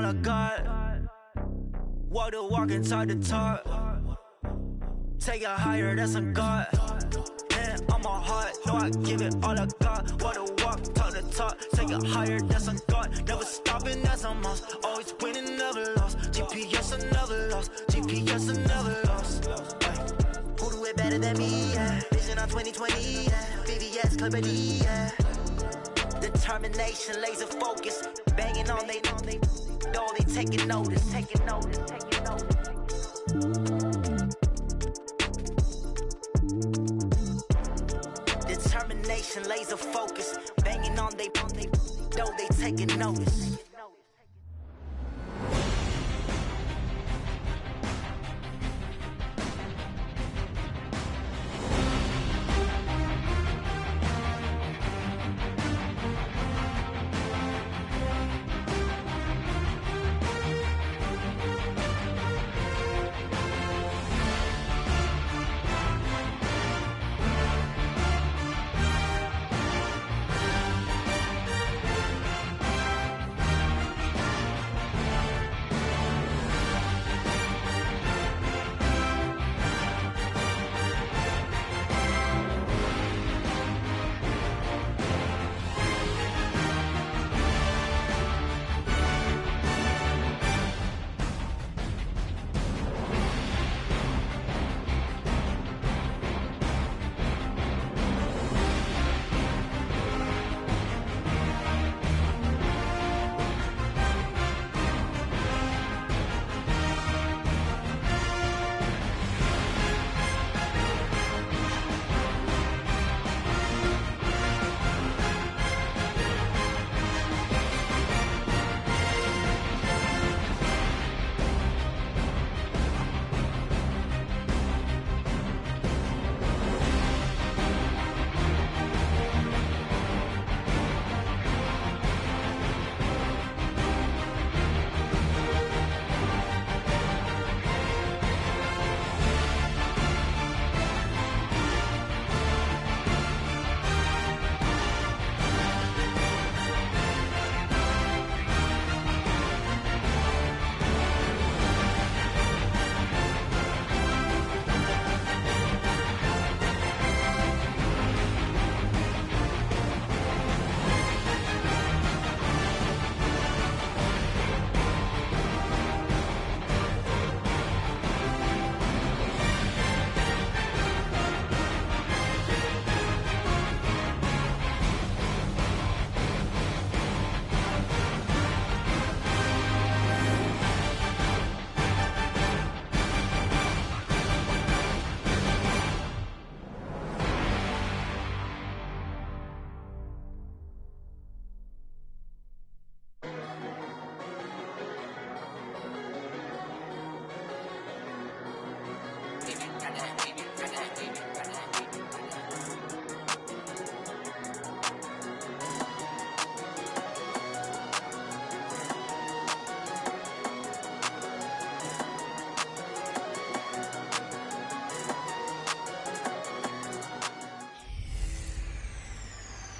all I got. Walk the walk and talk the talk. Take it higher, that's a God. Man, on my heart, know I give it all I got. Walk the walk, talk the talk. Take it higher, that's a God. Never stopping, that's a must. Always winning, never lost. GPS, I never lost. GPS, I never lost. Who do it better than me? Yeah. Vision on 2020. Yeah. VVS, Clarity. Yeah. Determination, laser focus. Banging on they know they taking notice. Taking notice. Taking notice. Determination, laser focus, banging on they know they taking notice.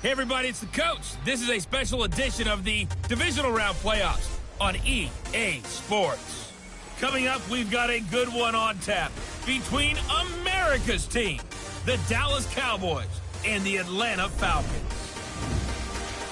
Hey everybody, it's the coach. This is a special edition of the Divisional Round Playoffs on EA Sports. Coming up, we've got a good one on tap between America's team, the Dallas Cowboys, and the Atlanta Falcons.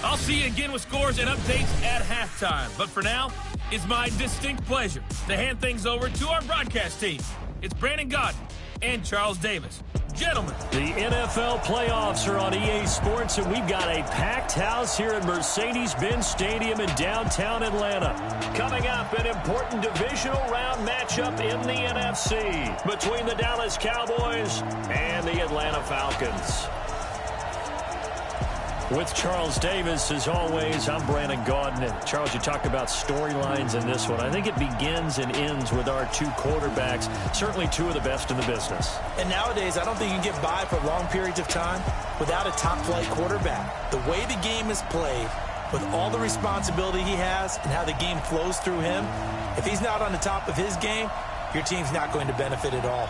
I'll see you again with scores and updates at halftime. But for now, it's my distinct pleasure to hand things over to our broadcast team. It's Brandon Godden and Charles Davis. Gentlemen. The NFL playoffs are on EA Sports, and we've got a packed house here at Mercedes-Benz Stadium in downtown Atlanta. Coming up, an important divisional round matchup in the NFC between the Dallas Cowboys and the Atlanta Falcons. With Charles Davis, as always, I'm Brandon Gaudin. And Charles, you talked about storylines in this one. I think it begins and ends with our two quarterbacks, certainly two of the best in the business. And nowadays, I don't think you can get by for long periods of time without a top-flight quarterback. The way the game is played, with all the responsibility he has and how the game flows through him, if he's not on the top of his game, your team's not going to benefit at all.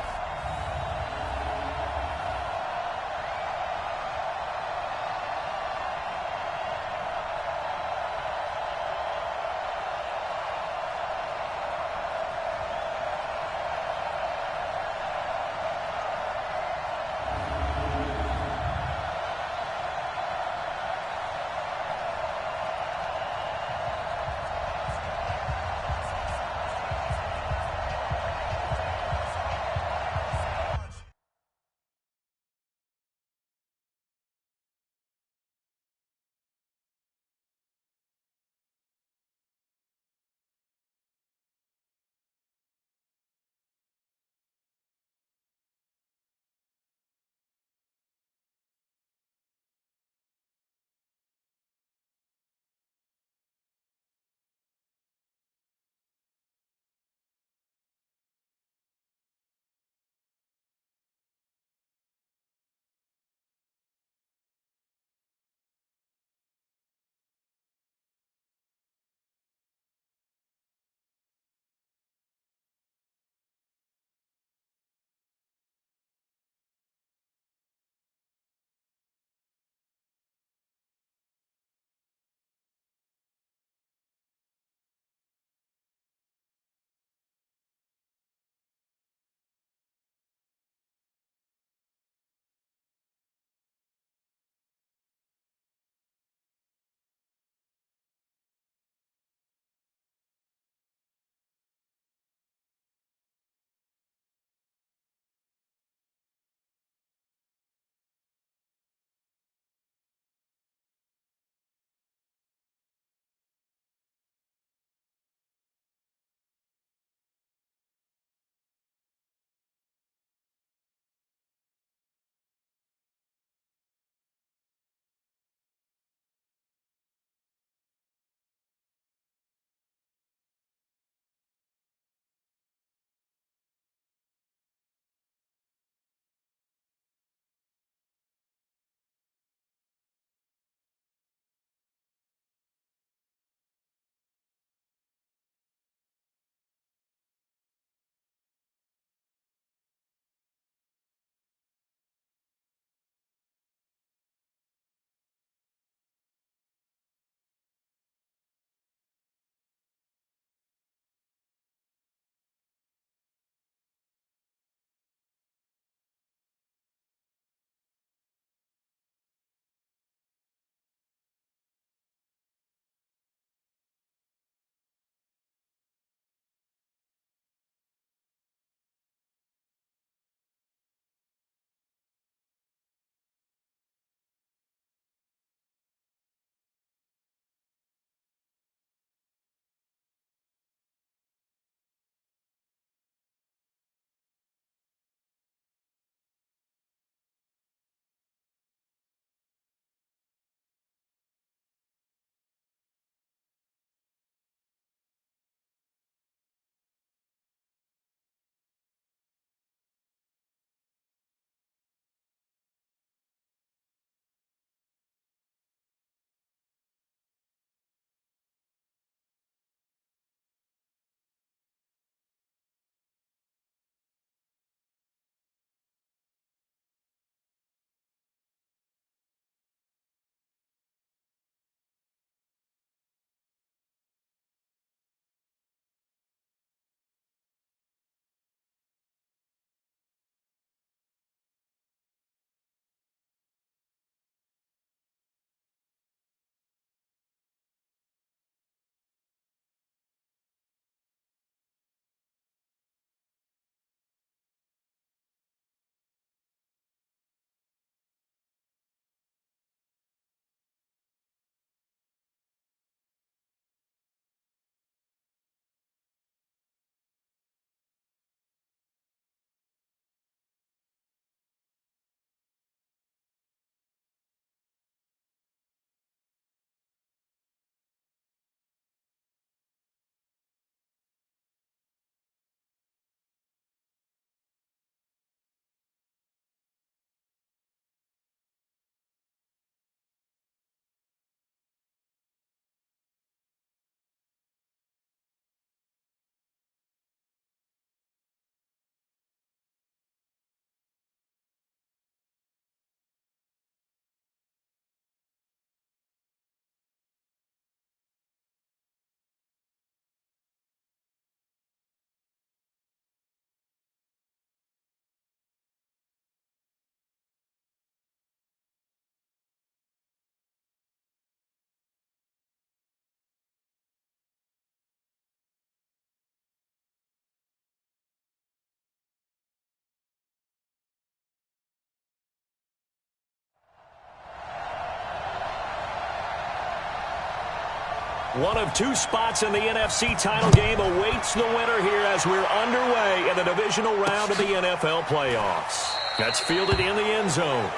One of two spots in the NFC title game awaits the winner here as we're underway in the divisional round of the NFL playoffs. That's fielded in the end zone.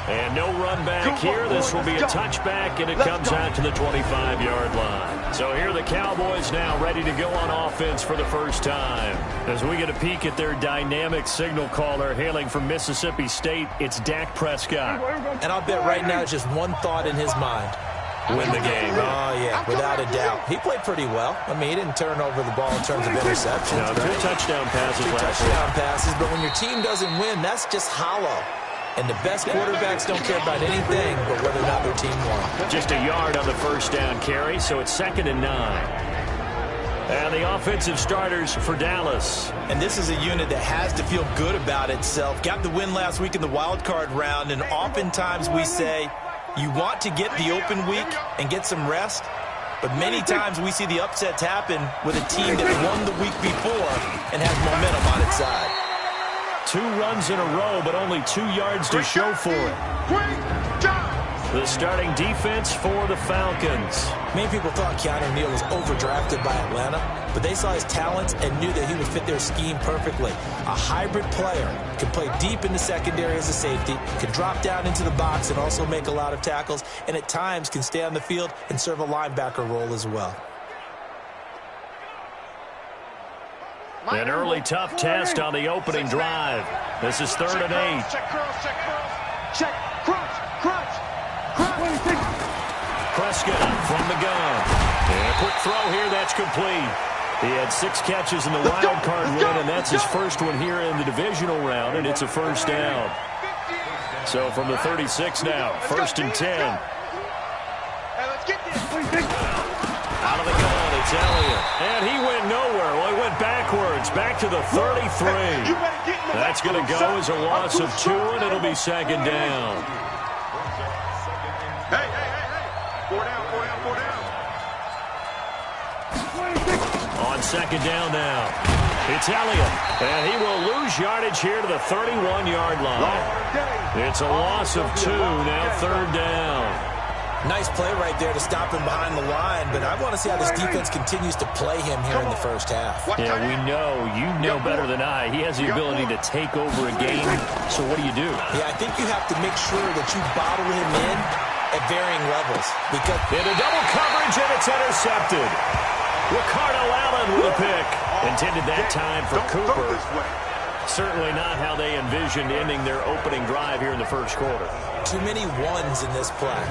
And no run back here. This will be a touchback, and it comes out to the 25-yard line. So here are the Cowboys now ready to go on offense for the first time. As we get a peek at their dynamic signal caller hailing from Mississippi State, it's Dak Prescott. And I'll bet right now it's just one thought in his mind. Win the game. Oh, yeah, without a doubt. He played pretty well. I mean, he didn't turn over the ball in terms of interceptions. No, two touchdown passes last week. Touchdown passes, but when your team doesn't win, that's just hollow. And the best quarterbacks don't care about anything but whether or not their team won. Just a yard on the first down carry, so it's 2nd and 9. And the offensive starters for Dallas. And this is a unit that has to feel good about itself. Got the win last week in the wild card round, and oftentimes we say, you want to get the open week and get some rest, but many times we see the upsets happen with a team that won the week before and has momentum on its side. 2 runs in a row, but only 2 yards to show for it. The starting defense for the Falcons. Many people thought Keanu Neal was overdrafted by Atlanta, but they saw his talents and knew that he would fit their scheme perfectly. A hybrid player, can play deep in the secondary as a safety, can drop down into the box and also make a lot of tackles, and at times can stay on the field and serve a linebacker role as well. An early tough test on the opening drive. This is 3rd and 8. Check, crunch. Prescott from the gun. And a quick throw here, that's complete. He had 6 catches in the wild card win, and that's his first one here in the divisional round, and it's a first down. So from the 36 now, 1st and 10. Out of the gun, it's Elliott. And he went nowhere. Well, he went backwards, back to the 33. That's going to go as a loss of 2, and it'll be 2nd down. Hey. 4 down. On 2nd down now, it's Elliott. And he will lose yardage here to the 31-yard line. It's a loss of 2, now 3rd down. Nice play right there to stop him behind the line, but I want to see how this defense continues to play him here in the first half. Yeah, we know. You know better than I. He has the ability to take over a game, so what do? Yeah, I think you have to make sure that you bottle him in at varying levels. Because into double coverage, and it's intercepted. Ricardo Allen with a pick. Intended that time for Cooper. Certainly not how they envisioned ending their opening drive here in the first quarter. Too many ones in this play.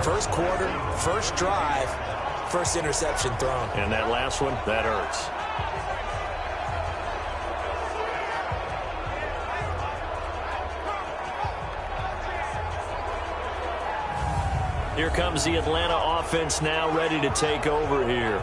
First quarter, first drive, first interception thrown. And that last one, that hurts. Here comes the Atlanta offense now ready to take over here.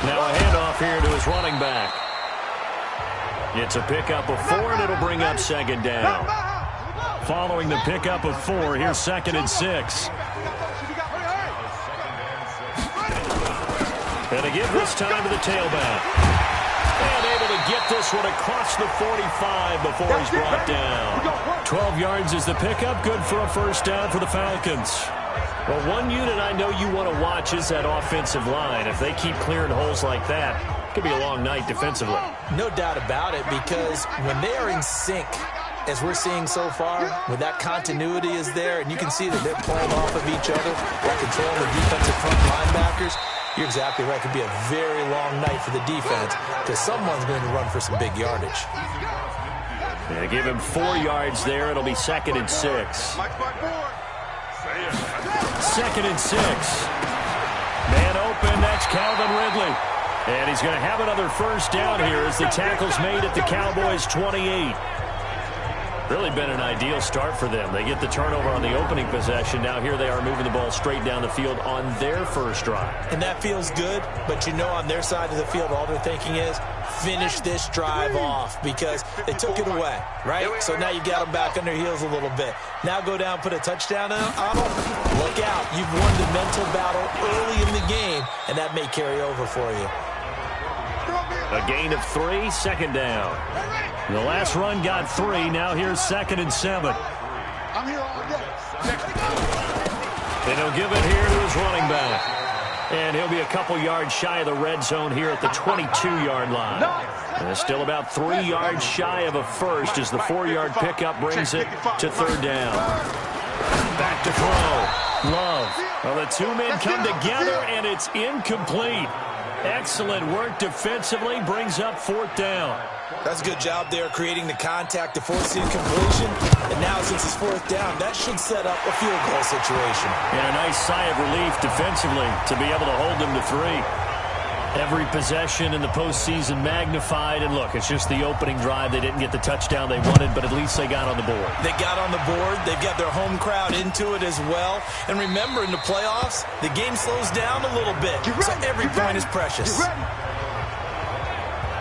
Now a handoff here to his running back. It's a pickup of 4, and it'll bring up 2nd down. Following the pickup of 4, here's 2nd and 6. And to give this time to the tailback. And able to get this one across the 45 before he's brought down. 12 yards is the pickup. Good for a first down for the Falcons. Well, one unit I know you want to watch is that offensive line. If they keep clearing holes like that, it could be a long night defensively. No doubt about it, because when they are in sync, as we're seeing so far, when that continuity is there, and you can see that they're playing off of each other, they're controlling the defensive front linebackers, you're exactly right. It could be a very long night for the defense, because someone's going to run for some big yardage. Yeah, give him 4 yards there. It'll be 2nd and 6. 2nd and 6. Man open, that's Calvin Ridley. And he's going to have another first down here as the tackle's made at the Cowboys' 28. Really been an ideal start for them. They get the turnover on the opening possession. Now here they are moving the ball straight down the field on their first drive. And that feels good, but you know on their side of the field, all they're thinking is finish this drive off because they took it away, right? So now you got them back on their heels a little bit. Now go down, put a touchdown on them. Look out. You've won the mental battle early in the game, and that may carry over for you. A gain of 3, second down. The last run got 3. Now here's 2nd and 7. I'm here all day. And he'll give it here to his running back. And he'll be a couple yards shy of the red zone here at the 22-yard line. And still about 3 yards shy of a first as the 4-yard pickup brings it to 3rd down. Back to throw. Love. Well, the two men come together, and it's incomplete. Excellent work defensively. Brings up 4th down. That's a good job there creating the contact to force the incompletion. And now since it's 4th down, that should set up a field goal situation. And a nice sigh of relief defensively to be able to hold them to 3. Every possession in the postseason magnified. And look, it's just the opening drive. They didn't get the touchdown they wanted, but at least they got on the board. They got on the board. They've got their home crowd into it as well. And remember, in the playoffs, the game slows down a little bit. So every point is precious.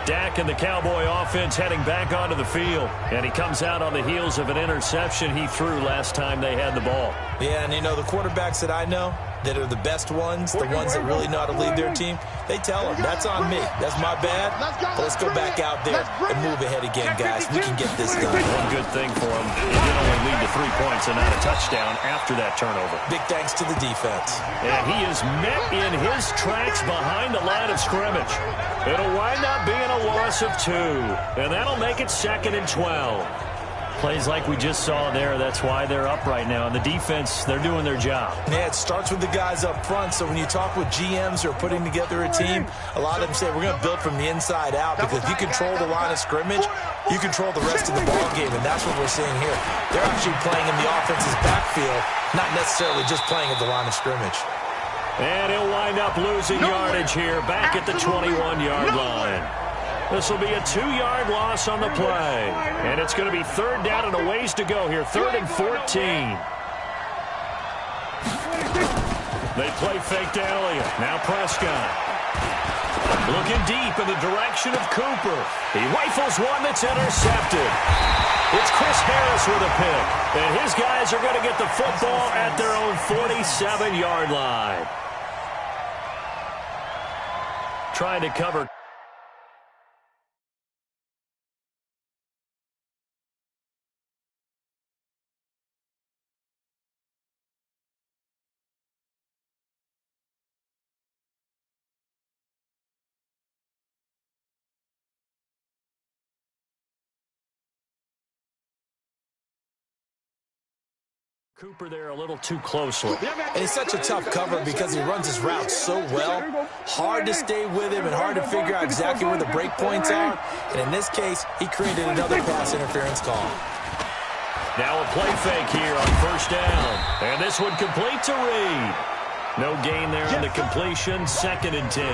Dak and the Cowboy offense heading back onto the field. And he comes out on the heels of an interception he threw last time they had the ball. Yeah, and you know, the quarterbacks that I know that are the best ones, the ones that really know how to lead their team, they tell them, that's on me. That's my bad. But let's go back out there and move ahead again, guys. We can get this done. One good thing for him, he did only lead to 3 points and not a touchdown after that turnover. Big thanks to the defense. And he is met in his tracks behind the line of scrimmage. It'll wind up being a loss of 2. And that'll make it 2nd and 12. Plays like we just saw there, that's why they're up right now. And the defense, they're doing their job. Yeah, it starts with the guys up front. So when you talk with GMs who are putting together a team, a lot of them say we're going to build from the inside out, because if you control the line of scrimmage, you control the rest of the ball game, and that's what we're seeing here. They're actually playing in the offense's backfield, not necessarily just playing at the line of scrimmage. And he'll wind up losing yardage here back at the 21-yard line. This will be a 2-yard loss on the play. And it's going to be 3rd down and a ways to go here. 3rd and 14. They play fake to Elliott. Now Prescott. Looking deep in the direction of Cooper. He rifles one that's intercepted. It's Chris Harris with a pick. And his guys are going to get the football at their own 47-yard line. Trying to cover. Cooper there a little too closely. And he's such a tough cover because he runs his route so well. Hard to stay with him and hard to figure out exactly where the break points are. And in this case, he created another pass interference call. Now a play fake here on 1st down. And this one complete to Reed. No gain there on the completion. 2nd and 10.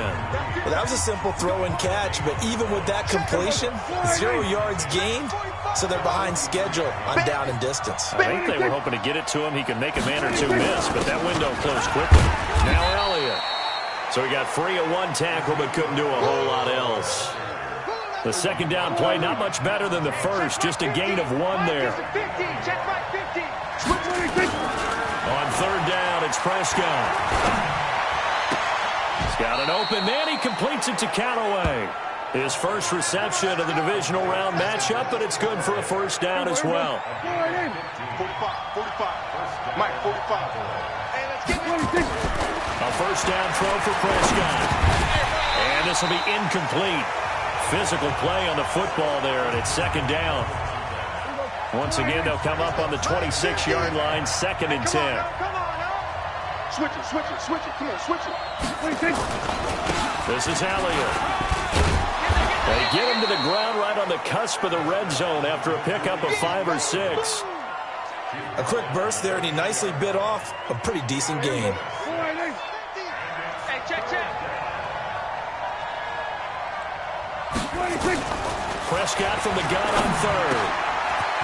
Well, that was a simple throw and catch, but even with that completion, 0 yards gained, so they're behind schedule on down and distance. I think they were hoping to get it to him. He could make a man or two miss, but that window closed quickly. Now Elliott. So he got free of 1 tackle, but couldn't do a whole lot else. The 2nd down play, not much better than the first, just a gain of 1 there. On 3rd down, it's Prescott. He's got an open man. He completes it to Callaway. His first reception of the divisional round matchup, but it's good for a 1st down as well. 45. Mike, 45. Hey, let's get A 1st down throw for Prescott. And this will be incomplete. Physical play on the football there, and it's 2nd down. Once again, they'll come up on the 26-yard line, 2nd and 10. Come on now. Switch it. Come on, switch it. What do you think? This is Elliott. They get him to the ground right on the cusp of the red zone after a pickup of 5 or 6. A quick burst there, and he nicely bit off a pretty decent gain. Hey, check. Prescott from the gun on 3rd.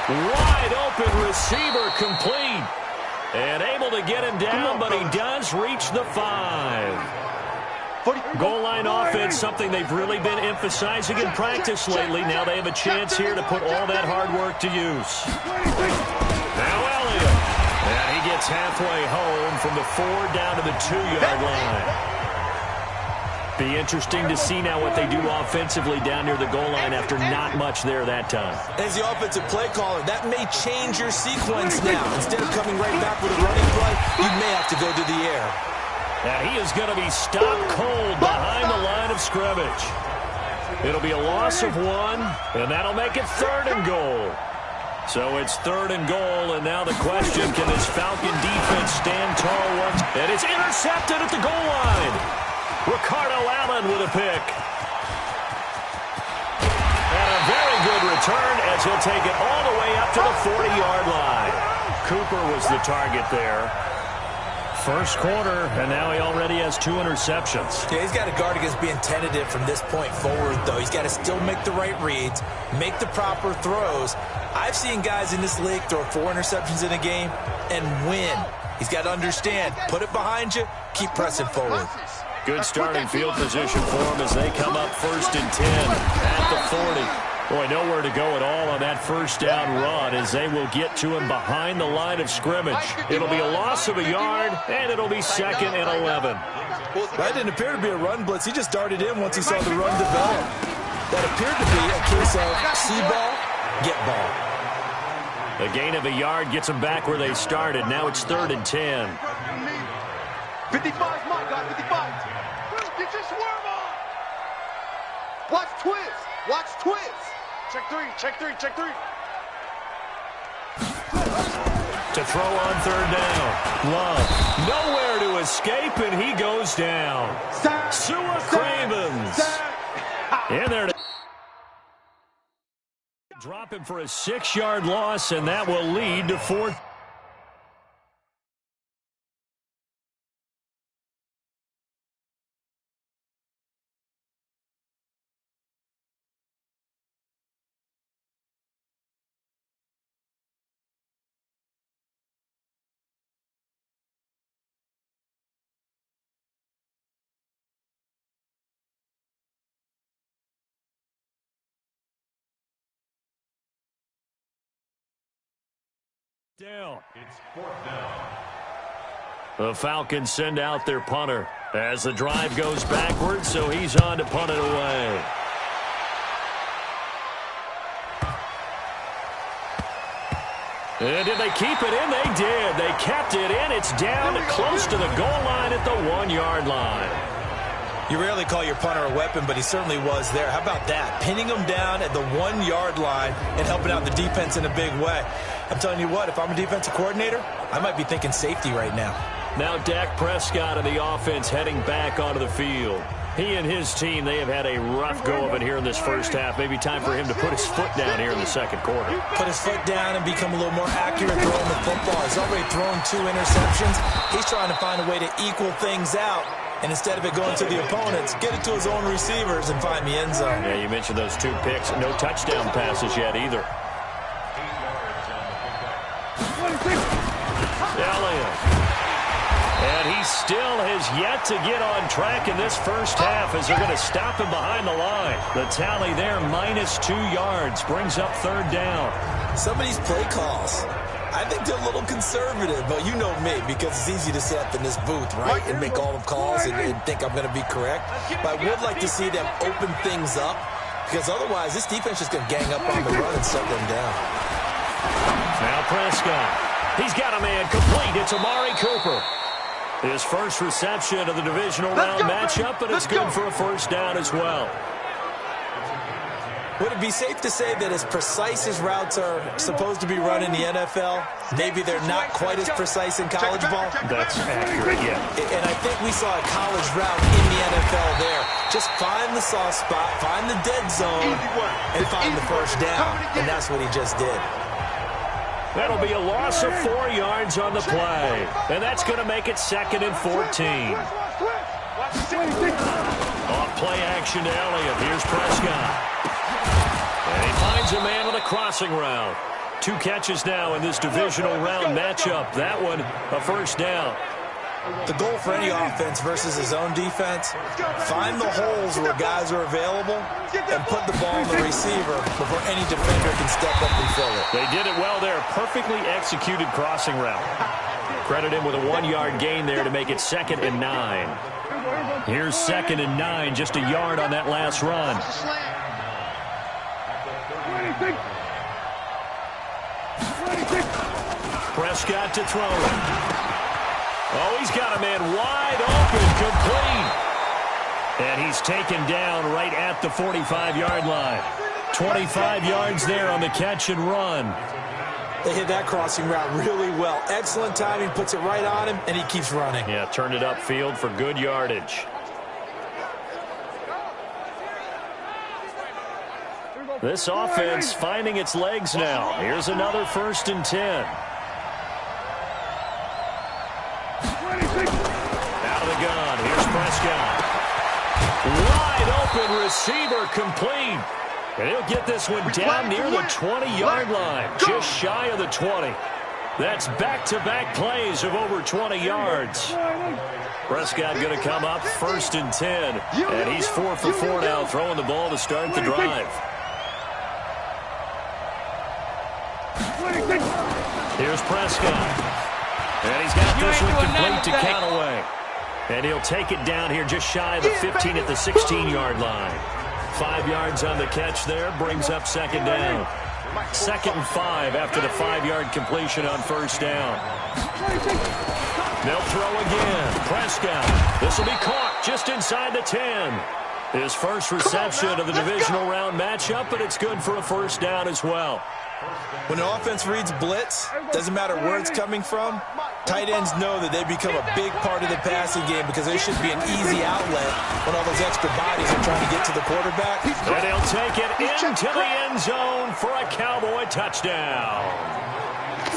Wide open receiver complete. And able to get him down, but he does reach the 5. Goal line offense, something they've really been emphasizing in practice lately. Now they have a chance here to put all that hard work to use. Now Elliott. And he gets halfway home from the 4 down to the 2-yard line. Be interesting to see now what they do offensively down near the goal line after not much there that time. As the offensive play caller, that may change your sequence now. Instead of coming right back with a running play, you may have to go to the air. And he is going to be stopped cold behind the line of scrimmage. It'll be a loss of 1, and that'll make it 3rd and goal. So it's 3rd and goal, and now the question, can this Falcon defense stand tall once? And it's intercepted at the goal line. Ricardo Allen with a pick. And a very good return as he'll take it all the way up to the 40-yard line. Cooper was the target there. First quarter, and now he already has 2 interceptions. Yeah, he's got to guard against being tentative from this point forward, though. He's got to still make the right reads, make the proper throws. I've seen guys in this league throw 4 interceptions in a game and win. He's got to understand, put it behind you, keep pressing forward. Good starting field position for him as they come up 1st and 10 at the 40. Boy, nowhere to go at all on that first down run as they will get to him behind the line of scrimmage. It'll be a loss of a yard, and it'll be 2nd and 11. Well, that didn't appear to be a run blitz. He just darted in once he saw the run develop. That appeared to be a case of see ball, get ball. A gain of a yard gets them back where they started. Now it's 3rd and 10. 55, my guy, 55. Get your swerve on. Watch twist. Watch twist. Check 3, check 3, check 3. To throw on 3rd down. Love nowhere to escape, and he goes down. Sua Cravens in there to drop him for a 6-yard loss, and that will lead to 4th. Down. It's 4th down. The Falcons send out their punter as the drive goes backwards, so he's on to punt it away. And did they keep it in? They did. They kept it in. It's down close to the goal line at the 1-yard line. You rarely call your punter a weapon, but he certainly was there. How about that? Pinning him down at the 1-yard line and helping out the defense in a big way. I'm telling you what, if I'm a defensive coordinator, I might be thinking safety right now. Now Dak Prescott and the offense heading back onto the field. He and his team, they have had a rough go of it here in this first half. Maybe time for him to put his foot down here in the second quarter. Put his foot down and become a little more accurate throwing the football. He's already thrown 2 interceptions. He's trying to find a way to equal things out. And instead of it going to the opponents, get it to his own receivers and find the end zone. Yeah, you mentioned those 2 picks. No touchdown passes yet either. Elliott. And he still has yet to get on track in this first half as they're going to stop him behind the line. The tally there, -2 yards, brings up 3rd down. Some of these play calls, I think they're a little conservative, but you know me, because it's easy to sit up in this booth, right, and make all the calls and think I'm going to be correct. But I would like to see them open things up, because otherwise this defense is going to gang up on the run and shut them down. Now Prescott. He's got a man complete. It's Amari Cooper. His first reception of the divisional round matchup, but it's good for a 1st down as well. Would it be safe to say that as precise as routes are supposed to be run in the NFL, maybe they're not quite as precise in college ball? That's accurate, yeah. And I think we saw a college route in the NFL there. Just find the soft spot, find the dead zone, and find the 1st down. And that's what he just did. That'll be a loss of 4 yards on the play. And that's going to make it 2nd and 14. Off play action to Elliott. Here's Prescott. And he finds a man on the crossing route. 2 catches now in this divisional round matchup. That one, a 1st down. The goal for any offense versus his own defense, find the holes where guys are available and put the ball on the receiver before any defender can step up and fill it. They did it well there. Perfectly executed crossing route. Credit him with a 1-yard gain there to make it 2nd and 9. Here's 2nd and 9, just a yard on that last run. Prescott to throw. Oh, he's got a man wide open, complete. And he's taken down right at the 45-yard line. 25 yards there on the catch and run. They hit that crossing route really well. Excellent timing, puts it right on him, and he keeps running. Yeah, turned it upfield for good yardage. This offense finding its legs now. Here's another 1st and 10. Out of the gun. Here's Prescott. Wide open receiver, complete. And he'll get this one down near the 20-yard line, just shy of the 20. That's back-to-back plays of over 20 yards. Prescott going to come up 1st and 10. And he's 4 for 4 now, throwing the ball to start the drive. Here's Prescott. And he's got this one complete to Callaway. And he'll take it down here just shy of the 15 at the 16-yard line. 5 yards on the catch there, brings up 2nd down. 2nd and 5 after the 5-yard completion on 1st down. They'll throw again. Prescott. This will be caught just inside the 10. His first reception of the divisional round matchup, but it's good for a 1st down as well. When the offense reads blitz, doesn't matter where it's coming from, tight ends know that they become a big part of the passing game because there should be an easy outlet when all those extra bodies are trying to get to the quarterback. And he'll take it into the end zone for a Cowboy touchdown.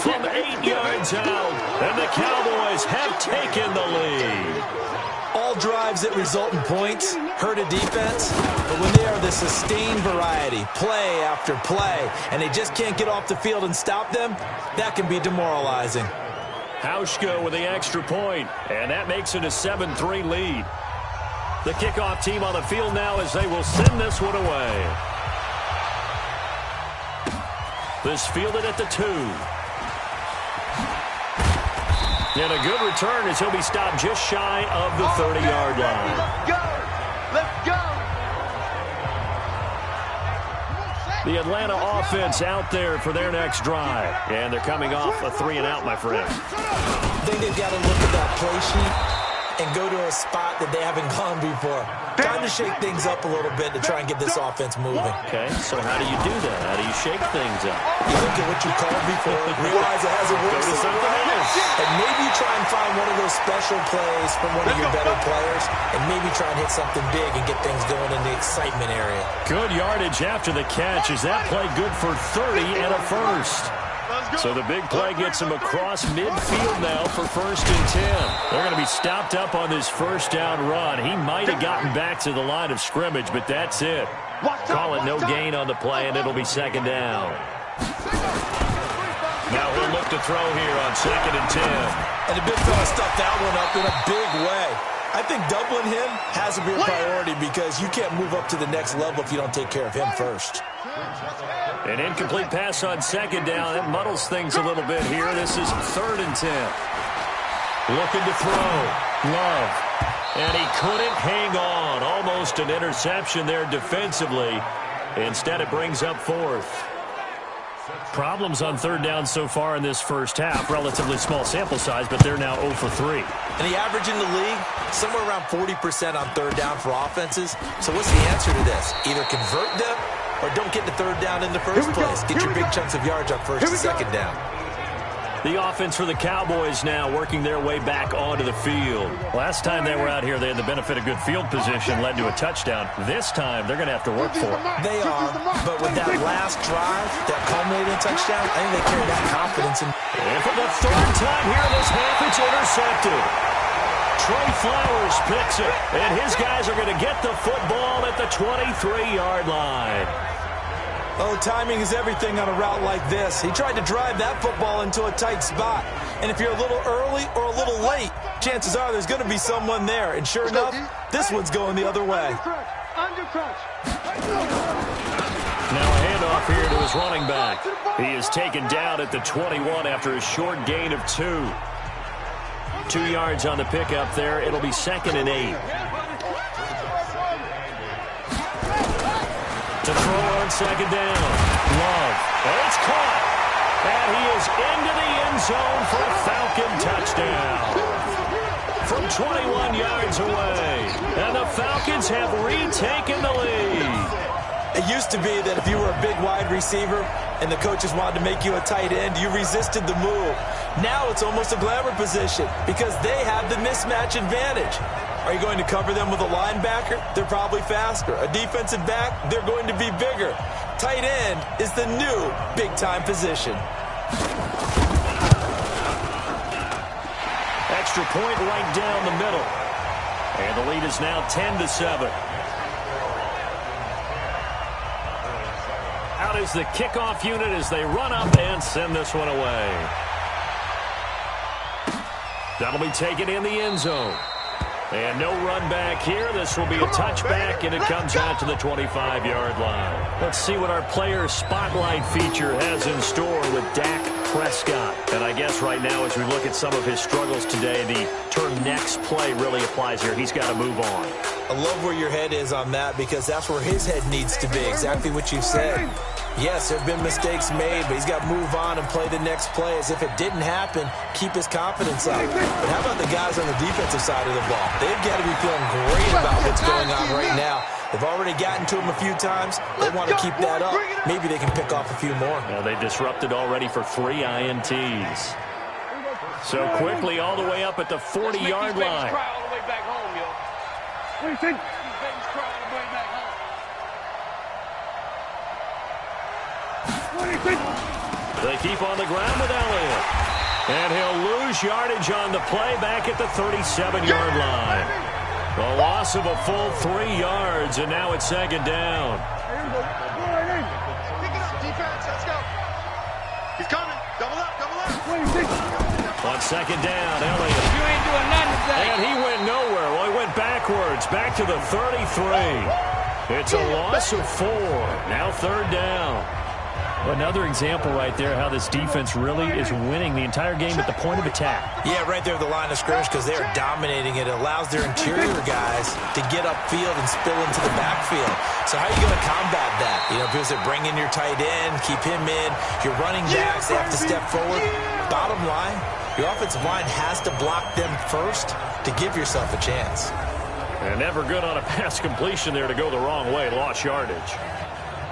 From 8 yards out, and the Cowboys have taken the lead. All drives that result in points hurt a defense, but when they are the sustained variety, play after play, and they just can't get off the field and stop them, that can be demoralizing. Hauschka with the extra point, and that makes it a 7-3 lead. The kickoff team on the field now as they will send this one away. This fielded at the 2. And a good return as he'll be stopped just shy of the 30-yard line. Let's go! Let's go! The Atlanta offense out there for their next drive. And they're coming off a 3-and-out, my friend. I think they've got to look at that play sheet and go to a spot that they haven't gone before. Time to shake things up a little bit to try and get this offense moving. Okay, so how do you do that? How do you shake things up? You look at what you called before, realize it hasn't worked Go to so something well, else. and maybe you try and find one of those special plays from one of your better players, and maybe try and hit something big and get things going in the excitement area. Good yardage after the catch. Is that play good for 30 and a 1st? So the big play gets him across midfield now for 1st and 10. They're going to be stopped up on this 1st down run. He might have gotten back to the line of scrimmage, but that's it. Call it no gain on the play, and it'll be 2nd down. Now he'll look to throw here on 2nd and 10. And the big fella stuffed that one up in a big way. I think doubling him has to be a priority because you can't move up to the next level if you don't take care of him first. An incomplete pass on 2nd down. That muddles things a little bit here. This is 3rd and 10. Looking to throw. Love. And he couldn't hang on. Almost an interception there defensively. Instead, it brings up 4th. Problems on 3rd down so far in this 1st half. Relatively small sample size, but they're now 0 for 3. And the average in the league, somewhere around 40% on 3rd down for offenses. So what's the answer to this? Either convert them or don't get the 3rd down in the first place. Get your big chunks of yards up 1st and 2nd down. The offense for the Cowboys now working their way back onto the field. Last time they were out here, they had the benefit of good field position, led to a touchdown. This time, they're going to have to work for it. They are, but with that last drive, that culminating touchdown, I think they carry that confidence. And for the 3rd time here this half, it's intercepted. Trey Flowers picks it, and his guys are going to get the football at the 23-yard line. Oh, timing is everything on a route like this. He tried to drive that football into a tight spot. And if you're a little early or a little late, chances are there's going to be someone there. And sure enough, this one's going the other way. Now a handoff here to his running back. He is taken down at the 21 after a short gain of 2. 2 yards on the pickup there. It'll be 2nd and 8. To throw on 2nd down. Love. It's caught. And he is into the end zone for a Falcon touchdown. From 21 yards away. And the Falcons have retaken the lead. It used to be that if you were a big wide receiver and the coaches wanted to make you a tight end, you resisted the move. Now it's almost a glamour position because they have the mismatch advantage. Are you going to cover them with a linebacker? They're probably faster. A defensive back? They're going to be bigger. Tight end is the new big-time position. Extra point right down the middle. And the lead is now 10-7. Out is the kickoff unit as they run up and send this one away. That'll be taken in the end zone. And no run back here. This will be a touchback, and it comes out to the 25-yard line. Let's see what our player spotlight feature has in store with Dak Prescott. And I guess right now, as we look at some of his struggles today, the term next play really applies here. He's got to move on. I love where your head is on that because that's where his head needs to be, exactly what you said. Yes, there have been mistakes made, but he's got to move on and play the next play as if it didn't happen, keep his confidence up. But how about the guys on the defensive side of the ball? They've got to be feeling great about what's going on right now. They've already gotten to him a few times. They want to keep that up. Maybe they can pick off a few more. Now they disrupted already for 3 INTs. So quickly all the way up at the 40-yard line. What do you think? They keep on the ground with Elliott. And he'll lose yardage on the play back at the 37-yard line. A loss of a full 3 yards, and now it's 2nd down. Pick it up, defense. Let's go. He's coming. Double up, double up. What do you think? On 2nd down, Elliott. You ain't doing nothing today. And he went nowhere. Well, he went backwards, back to the 33. It's a loss of 4. Now 3rd down. Another example right there how this defense really is winning the entire game at the point of attack. Yeah, right there at the line of scrimmage because they're dominating it. It allows their interior guys to get upfield and spill into the backfield. So how are you going to combat that? You know, because they're bringing your tight end, keep him in. Your running backs, they have to step forward. Bottom line, your offensive line has to block them first to give yourself a chance. And never good on a pass completion there to go the wrong way. Lost yardage.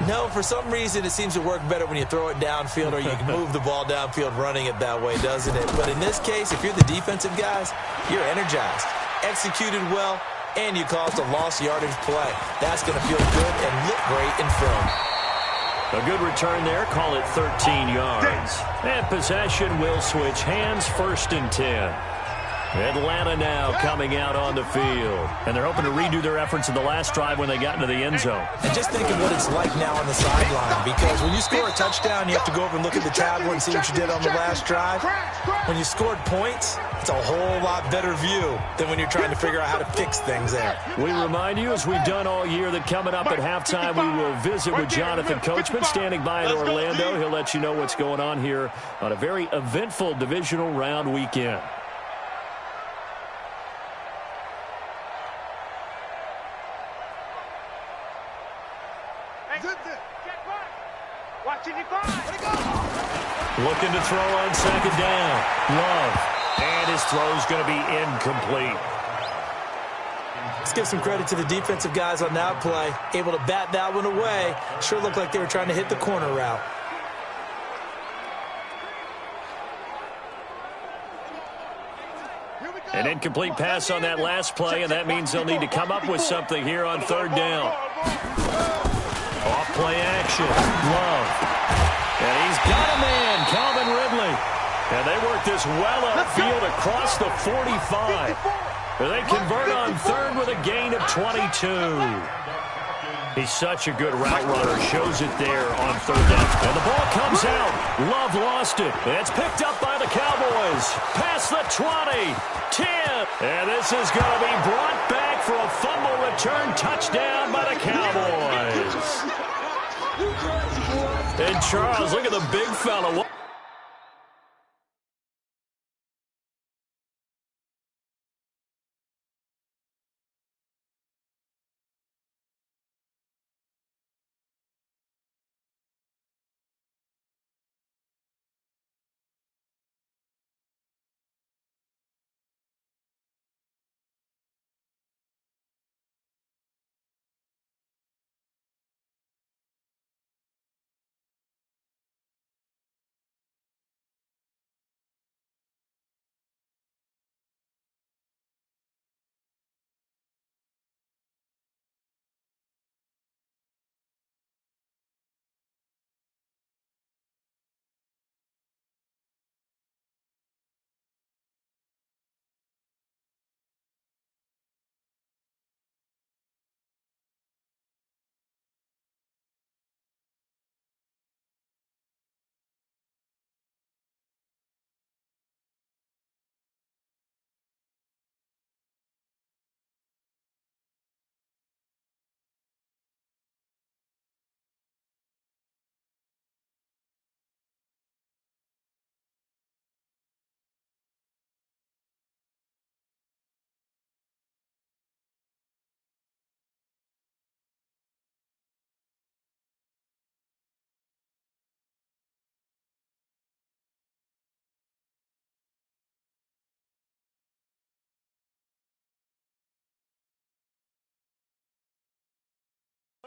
No, for some reason, it seems to work better when you throw it downfield or you can move the ball downfield running it that way, doesn't it? But in this case, if you're the defensive guys, you're energized, executed well, and you caused a lost yardage play. That's going to feel good and look great in film. A good return there. Call it 13 yards. And possession will switch hands. 1st and 10. Atlanta now coming out on the field. And they're hoping to redo their efforts in the last drive when they got into the end zone. And just think of what it's like now on the sideline. Because when you score a touchdown, you have to go over and look at the tablet and see what you did on the last drive. When you scored points, it's a whole lot better view than when you're trying to figure out how to fix things there. We remind you, as we've done all year, that coming up at halftime, we will visit with Jonathan Coachman standing by in Orlando. He'll let you know what's going on here on a very eventful divisional round weekend. Looking to throw on 2nd down. Love. And his throw's going to be incomplete. Let's give some credit to the defensive guys on that play. Able to bat that one away. Sure looked like they were trying to hit the corner route. An incomplete pass on that last play, and that means they'll need to come up with something here on 3rd down. Off play action. Love. And he's got a man, Calvin Ridley. And they work this well upfield across the 45. They convert on 3rd with a gain of 22. He's such a good route runner. Shows it there on 3rd down. And the ball comes out. Love lost it. It's picked up by the Cowboys. Past the 20. 10. And this is going to be brought back for a fumble return touchdown by the Cowboys. And Charles, look at the big fella.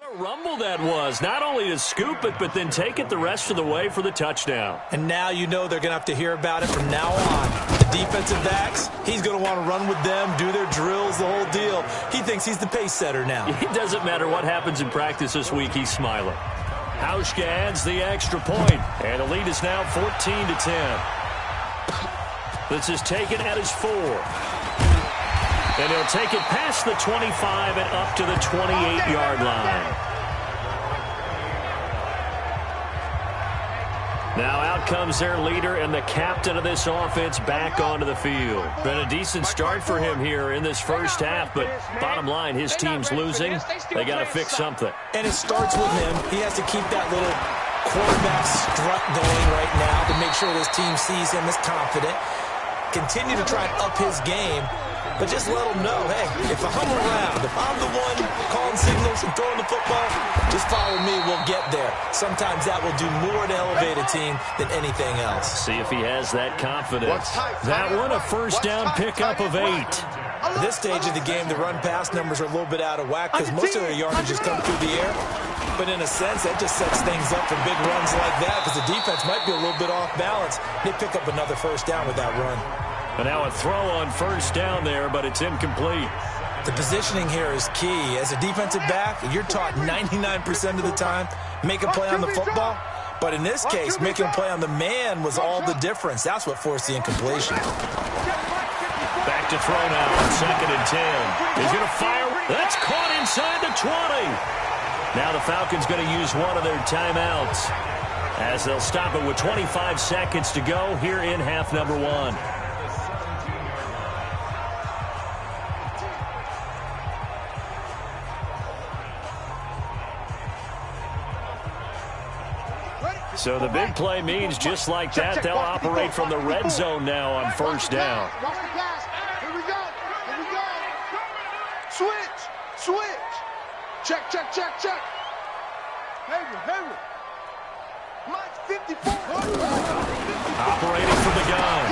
A rumble that was, not only to scoop it, but then take it the rest of the way for the touchdown. And now you know they're going to have to hear about it from now on. The defensive backs, he's going to want to run with them, do their drills, the whole deal. He thinks he's the pace setter now. It doesn't matter what happens in practice this week, he's smiling. Hauschka adds the extra point, and the lead is now 14-10. This is taken at his 4. And he'll take it past the 25 and up to the 28-yard line. Now out comes their leader and the captain of this offense back onto the field. Been a decent start for him here in this first half, but bottom line, his team's losing. They got to fix something. And it starts with him. He has to keep that little quarterback strut going right now to make sure this team sees him as confident. Continue to try and up his game. But just let them know, hey, if I hum around, if I'm the one calling signals and throwing the football, just follow me, we'll get there. Sometimes that will do more to elevate a team than anything else. See if he has that confidence. That one, a first down pickup of 8. At this stage of the game, the run-pass numbers are a little bit out of whack because most of their yardage just come through the air. But in a sense, that just sets things up for big runs like that because the defense might be a little bit off balance. They pick up another first down with that run. And now a throw on first down there, but it's incomplete. The positioning here is key. As a defensive back, you're taught 99% of the time, make a play on the football. But in this case, making a play on the man was all the difference. That's what forced the incompletion. Back to throw now on 2nd and 10. He's going to fire. That's caught inside the 20. Now the Falcons going to use one of their timeouts as they'll stop it with 25 seconds to go here in half number 1. So the big play means just like that, they'll operate from the red zone now on first down. Watch the pass. Here we go. Here we go. Switch. Switch. Check, check, check, check. Hayward. Mike's 54. Operating from the gun.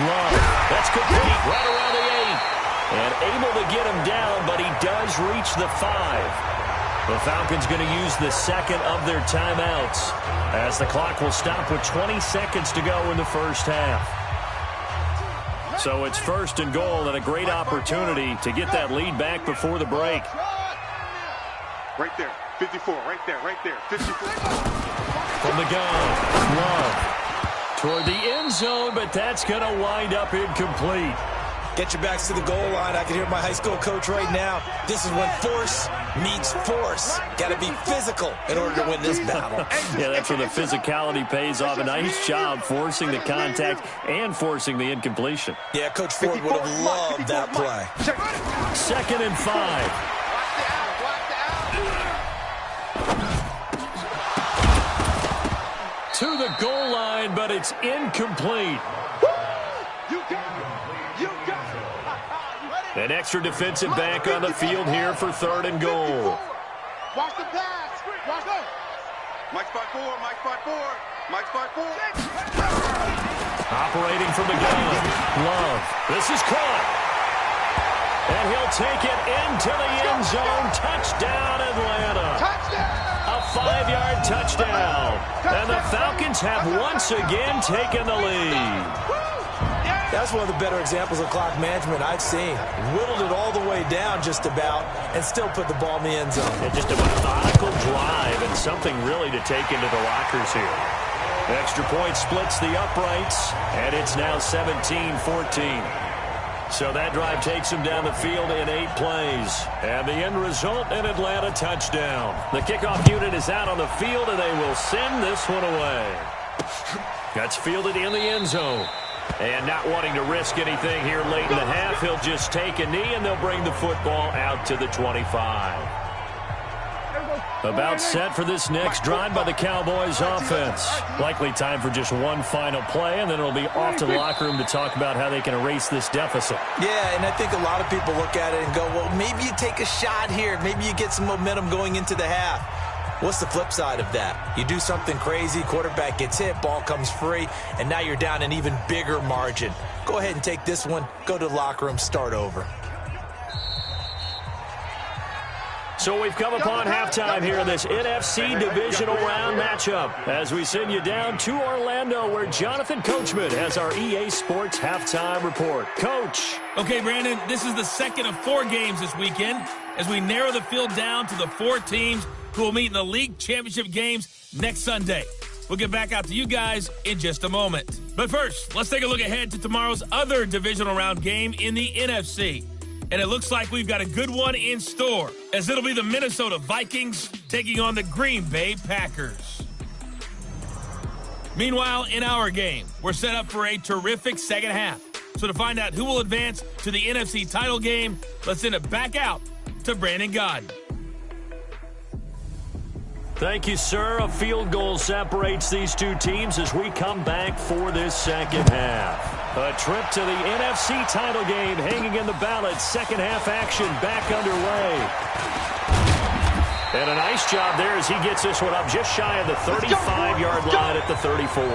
Love. That's complete. Right around the 8. And able to get him down, but he does reach the 5. The Falcons going to use the second of their timeouts as the clock will stop with 20 seconds to go in the first half. So it's 1st and goal and a great opportunity to get that lead back before the break. Right there. 54. Right there. 54. From the gun, Love toward the end zone, but that's going to wind up incomplete. Get your backs to the goal line. I can hear my high school coach right now. This is when force meets force. Got to be physical in order to win this battle. Yeah, that's where the physicality pays off. A nice job forcing the contact and forcing the incompletion. Yeah, Coach Ford would have loved that play. 2nd and 5. To the goal line, but it's incomplete. An extra defensive back on the field here for 3rd and goal. Watch the pass. Watch the. Mike spot 4. Operating from the gun. Love. This is caught. And he'll take it into the end zone. Touchdown, Atlanta. A 5-yard touchdown. And the Falcons have once again taken the lead. That's one of the better examples of clock management I've seen. Whittled it all the way down just about and still put the ball in the end zone. And just a methodical drive and something really to take into the lockers here. Extra point splits the uprights, and it's now 17-14. So that drive takes him down the field in 8 plays. And the end result, an Atlanta touchdown. The kickoff unit is out on the field, and they will send this one away. That's fielded in the end zone. And not wanting to risk anything here late in the half, he'll just take a knee, and they'll bring the football out to the 25. About set for this next drive by the Cowboys offense. Likely time for just one final play, and then it'll be off to the locker room to talk about how they can erase this deficit. Yeah, and I think a lot of people look at it and go, well, maybe you take a shot here. Maybe you get some momentum going into the half. What's the flip side of that? You do something crazy, quarterback gets hit, ball comes free, and now you're down an even bigger margin. Go ahead and take this one, go to the locker room, start over. So we've come upon halftime here in this NFC Divisional Round matchup as we send you down to Orlando where Jonathan Coachman has our EA Sports Halftime Report. Coach. Okay, Brandon, this is the second of 4 games this weekend as we narrow the field down to the 4 teams who will meet in the league championship games next Sunday. We'll get back out to you guys in just a moment. But first, let's take a look ahead to tomorrow's other divisional round game in the NFC. And it looks like we've got a good one in store, as it'll be the Minnesota Vikings taking on the Green Bay Packers. Meanwhile, in our game, we're set up for a terrific second half. So to find out who will advance to the NFC title game, let's send it back out to Brandon Gaudin. Thank you, sir. A field goal separates these two teams as we come back for this second half. A trip to the NFC title game hanging in the balance. Second half action back underway. And a nice job there as he gets this one up just shy of the 35-yard line at the 34.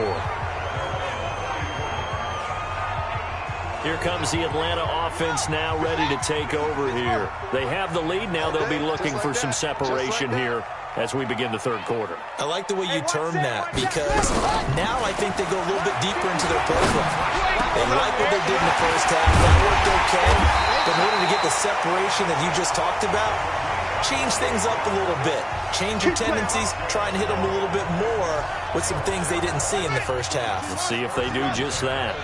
Here comes the Atlanta offense now ready to take over here. They have the lead. Now they'll be looking for some separation here as we begin the third quarter. I like the way you term that because now I think they go a little bit deeper into their playbook. They like what they did in the first half. That worked okay. But in order to get the separation that you just talked about, change things up a little bit. Change your tendencies. Try and hit them a little bit more with some things they didn't see in the first half. Let's see if they do just that.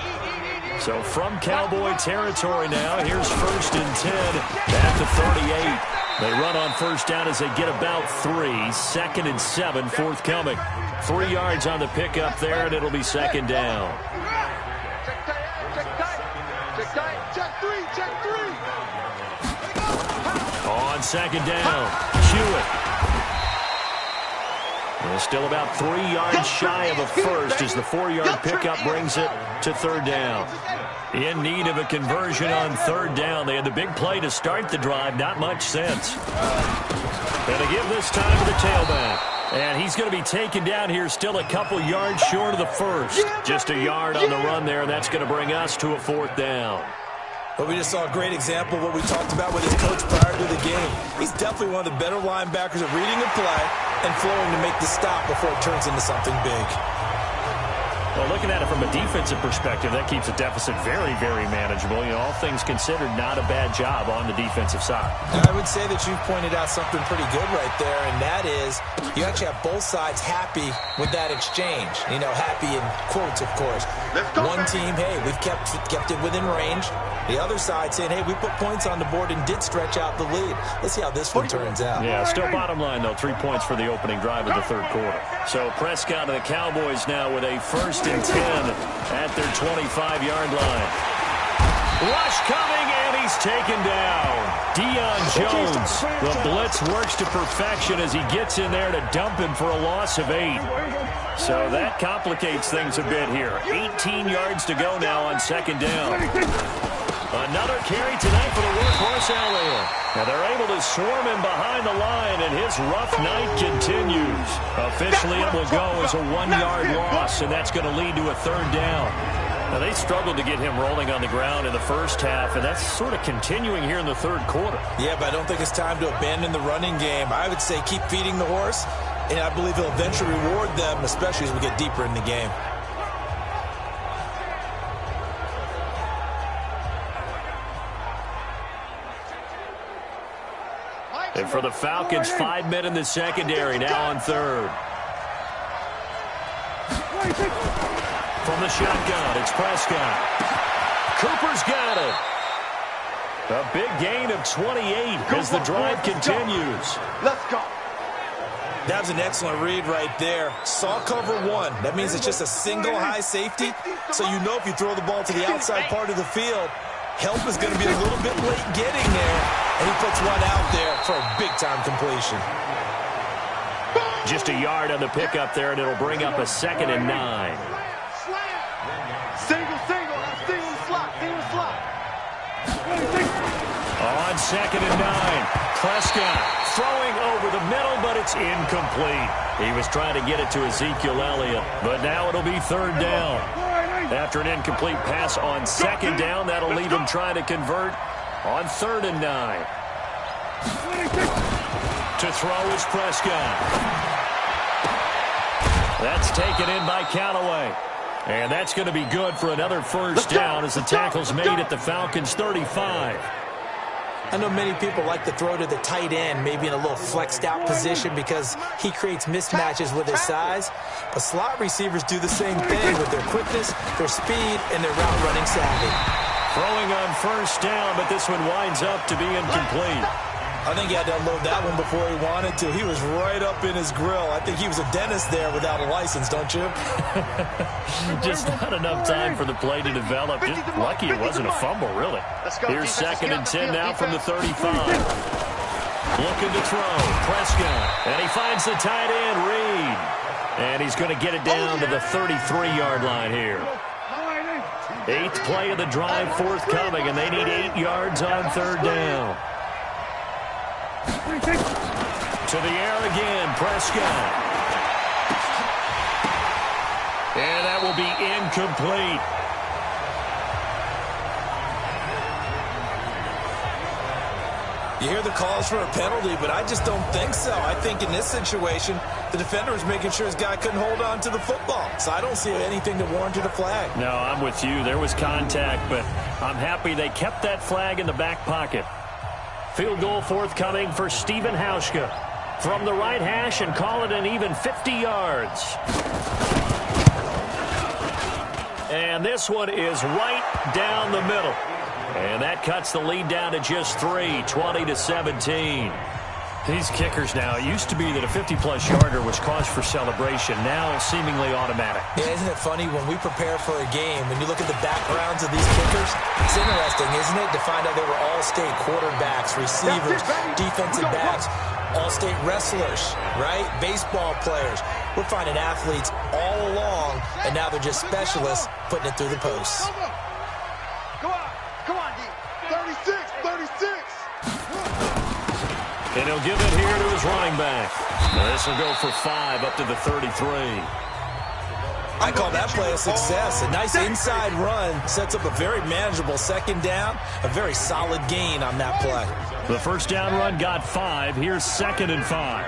So from Cowboy territory now, here's 1st and 10 at the 38. They run on first down as they get about 3. 2nd and 7 forthcoming. 3 yards on the pickup there, and it'll be second down. On second down, Hewitt. Well, still about 3 yards shy of a first as the 4-yard pickup brings it to third down. In need of a conversion on third down. They had the big play to start the drive. Not much sense. And they give this time to the tailback. And he's going to be taken down here still a couple yards short of the first. Just a yard on the run there. That's going to bring us to a 4th down. But we just saw a great example of what we talked about with his coach prior to the game. He's definitely one of the better linebackers at reading a play and flowing to make the stop before it turns into something big. Well, looking at it from a defensive perspective, that keeps the deficit very, very manageable. You know, all things considered, not a bad job on the defensive side. I would say that you've pointed out something pretty good right there, and that is you actually have both sides happy with that exchange. You know, happy in quotes, of course. One team, hey, we've kept it within range. The other side saying, hey, we put points on the board and did stretch out the lead. Let's see how this one turns out. Yeah, still bottom line, though, 3 points for the opening drive of the third quarter. So Prescott and the Cowboys now with a 1st and 10 at their 25-yard line. Rush coming, and he's taken down. Deion Jones. The blitz works to perfection as he gets in there to dump him for a loss of 8. So that complicates things a bit here. 18 yards to go now on second down. Another carry tonight for the workhorse Elliott. Now they're able to swarm him behind the line, and his rough night continues. Officially, it will go as a 1-yard loss, and that's going to lead to a 3rd down. Now they struggled to get him rolling on the ground in the first half, and that's sort of continuing here in the third quarter. Yeah, but I don't think it's time to abandon the running game. I would say keep feeding the horse, and I believe he'll eventually reward them, especially as we get deeper in the game. And for the Falcons, 5 men in the secondary, now on third. From the shotgun, it's Prescott. Cooper's got it. A big gain of 28 as the drive continues. Let's go. That was an excellent read right there. Saw cover 1. That means it's just a single high safety. So you know if you throw the ball to the outside part of the field, help is going to be a little bit late getting there. And he puts one out there for a big-time completion. Just a yard on the pickup there, and it'll bring up a 2nd and 9. Single, single slot. On 2nd and 9, Prescott throwing over the middle, but it's incomplete. He was trying to get it to Ezekiel Elliott, but now it'll be 3rd down. After an incomplete pass on 2nd down, that'll leave him trying to convert on 3rd and 9. To throw is Prescott. That's taken in by Callaway. And that's going to be good for another first down as the tackle's made at the Falcons' 35. I know many people like to throw to the tight end, maybe in a little flexed out position because he creates mismatches with his size. But slot receivers do the same thing with their quickness, their speed, and their route running savvy. Throwing on first down, but this one winds up to be incomplete. I think he had to unload that one before he wanted to. He was right up in his grill. I think he was a dentist there without a license, don't you? Just not enough time for the play to develop. Just lucky it wasn't a fumble, really. Here's 2nd and 10 now from the 35. Looking to throw. Prescott. And he finds the tight end, Reed. And he's going to get it down to the 33-yard line here. 8th play of the drive forthcoming, and they need 8 yards on 3rd down. To the air again, Prescott. And that will be incomplete. You hear the calls for a penalty, but I just don't think so. I think in this situation, the defender was making sure his guy couldn't hold on to the football. So I don't see anything that warranted a flag. No, I'm with you. There was contact, but I'm happy they kept that flag in the back pocket. Field goal forthcoming for Stephen Hauschka from the right hash, and call it an even 50 yards. And this one is right down the middle. And that cuts the lead down to just 3, 20-17. These kickers now, it used to be that a 50-plus yarder was cause for celebration. Now seemingly automatic. Yeah, isn't it funny when we prepare for a game, when you look at the backgrounds of these kickers, it's interesting, isn't it, to find out they were all-state quarterbacks, receivers, defensive backs, all-state wrestlers, right? Baseball players. We're finding athletes all along, and now they're just specialists putting it through the posts. Come on, D. 36, 36. And he'll give it here to his running back. This will go for 5 up to the 33. I call that play a success. A nice inside run sets up a very manageable 2nd down. A very solid gain on that play. The first down run got 5. Here's 2nd and 5.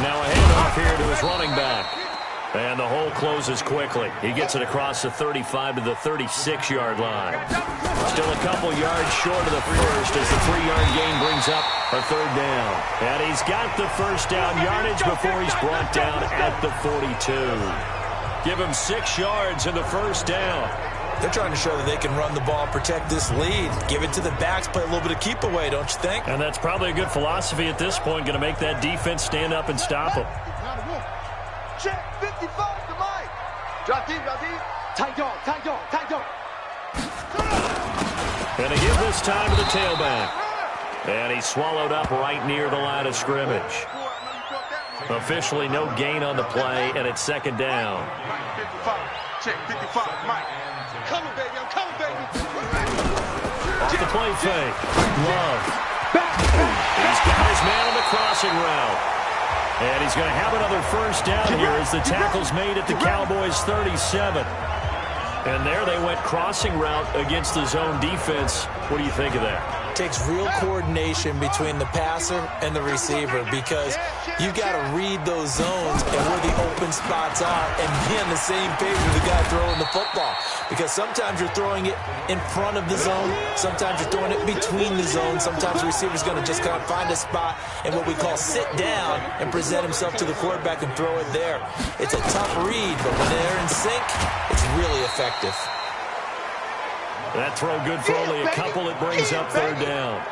Now a handoff here to his running back. And the hole closes quickly. He gets it across the 35 to the 36-yard line. Still a couple yards short of the first as the 3-yard gain brings up a 3rd down. And he's got the first down yardage before he's brought down at the 42. Give him 6 yards in the first down. They're trying to show that they can run the ball and protect this lead. Give it to the backs, play a little bit of keep away, don't you think? And that's probably a good philosophy at this point, going to make that defense stand up and stop them. Check 55 to Mike. Drop deep, drop deep. Tight dog, tight dog, tight dog. And they give this time to the tailback. And he's swallowed up right near the line of scrimmage. Officially no gain on the play, and it's 2nd down. 55. Check 55, Mike. Coming, baby, I'm coming, baby. Off the play fake. Love. He's got his man on the crossing route. And he's going to have another first down here as the tackle's made at the Cowboys' 37. And there they went crossing route against the zone defense. What do you think of that? Takes real coordination between the passer and the receiver because you've got to read those zones and where the open spots are and be on the same page with the guy throwing the football. Because sometimes you're throwing it in front of the zone, sometimes you're throwing it between the zones, sometimes the receiver's going to just kind of find a spot and what we call sit down and present himself to the quarterback and throw it there. It's a tough read, but when they're in sync, it's really effective. That throw good for only a couple. It brings up 3rd down.